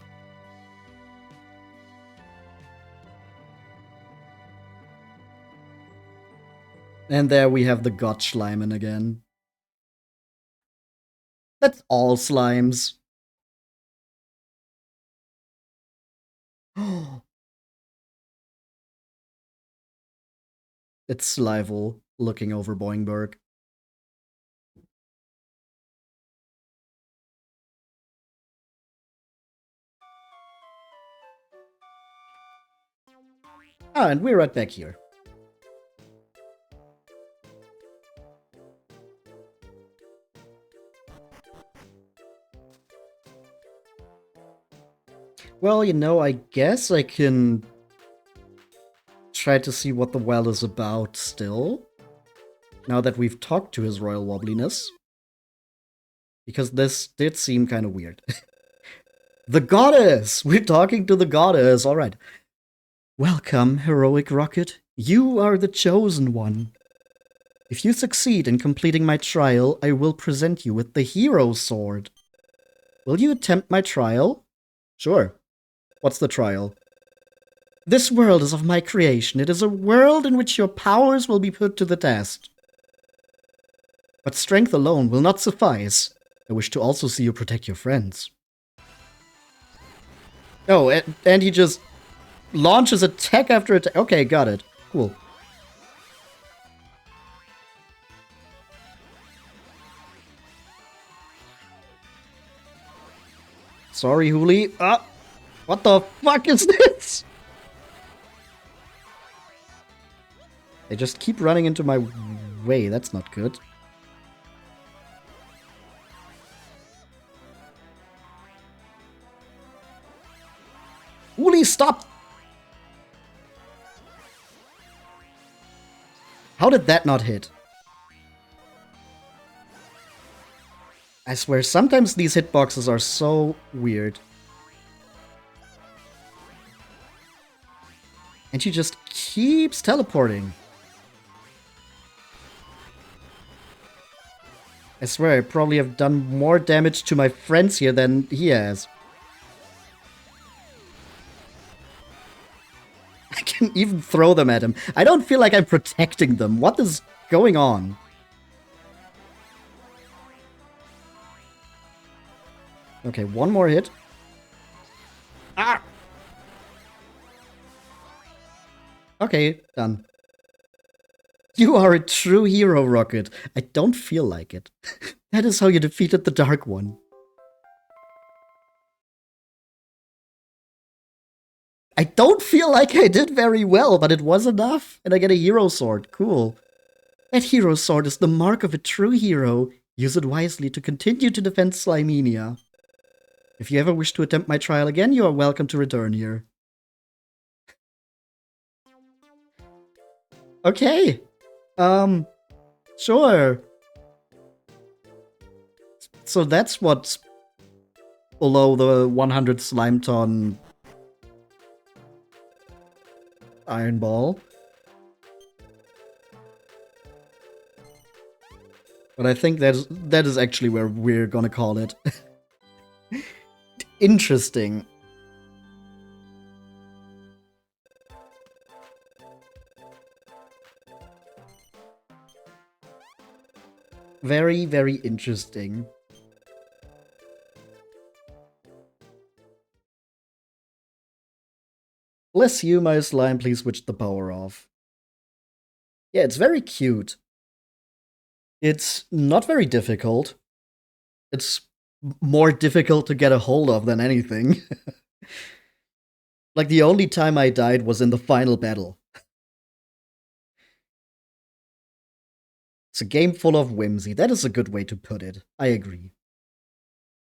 And there we have the God Schleimen again. That's all slimes. It's Slival looking over Boingburg. Ah, and we're right back here. Well, you know, I guess I can try to see what the well is about still. Now that we've talked to his royal wobbliness. Because this did seem kind of weird. The goddess! We're talking to the goddess, alright. Welcome, heroic rocket. You are the chosen one. If you succeed in completing my trial, I will present you with the hero sword. Will you attempt my trial? Sure. What's the trial? This world is of my creation. It is a world in which your powers will be put to the test. But strength alone will not suffice. I wish to also see you protect your friends. Oh, and he just launches attack after attack. Okay, got it. Cool. Sorry, Huli. Ah! What the fuck is this? They just keep running into my way. That's not good. Huli, stop! How did that not hit? I swear, sometimes these hitboxes are so weird. And she just keeps teleporting. I swear, I probably have done more damage to my friends here than he has. I can even throw them at him. I don't feel like I'm protecting them. What is going on? Okay, one more hit. Ah! Okay, done. You are a true hero, Rocket. I don't feel like it. That is how you defeated the Dark One. I don't feel like I did very well, but it was enough. And I get a hero sword. Cool. That hero sword is the mark of a true hero. Use it wisely to continue to defend Slimenia. If you ever wish to attempt my trial again, you are welcome to return here. Okay. Sure. So that's what's below the 100 slime ton iron ball. But I think that is actually where we're gonna call it. Interesting. Very, very interesting. Bless you, my slime, please switch the power off. Yeah, it's very cute. It's not very difficult. It's more difficult to get a hold of than anything. Like, the only time I died was in the final battle. It's a game full of whimsy. That is a good way to put it. I agree.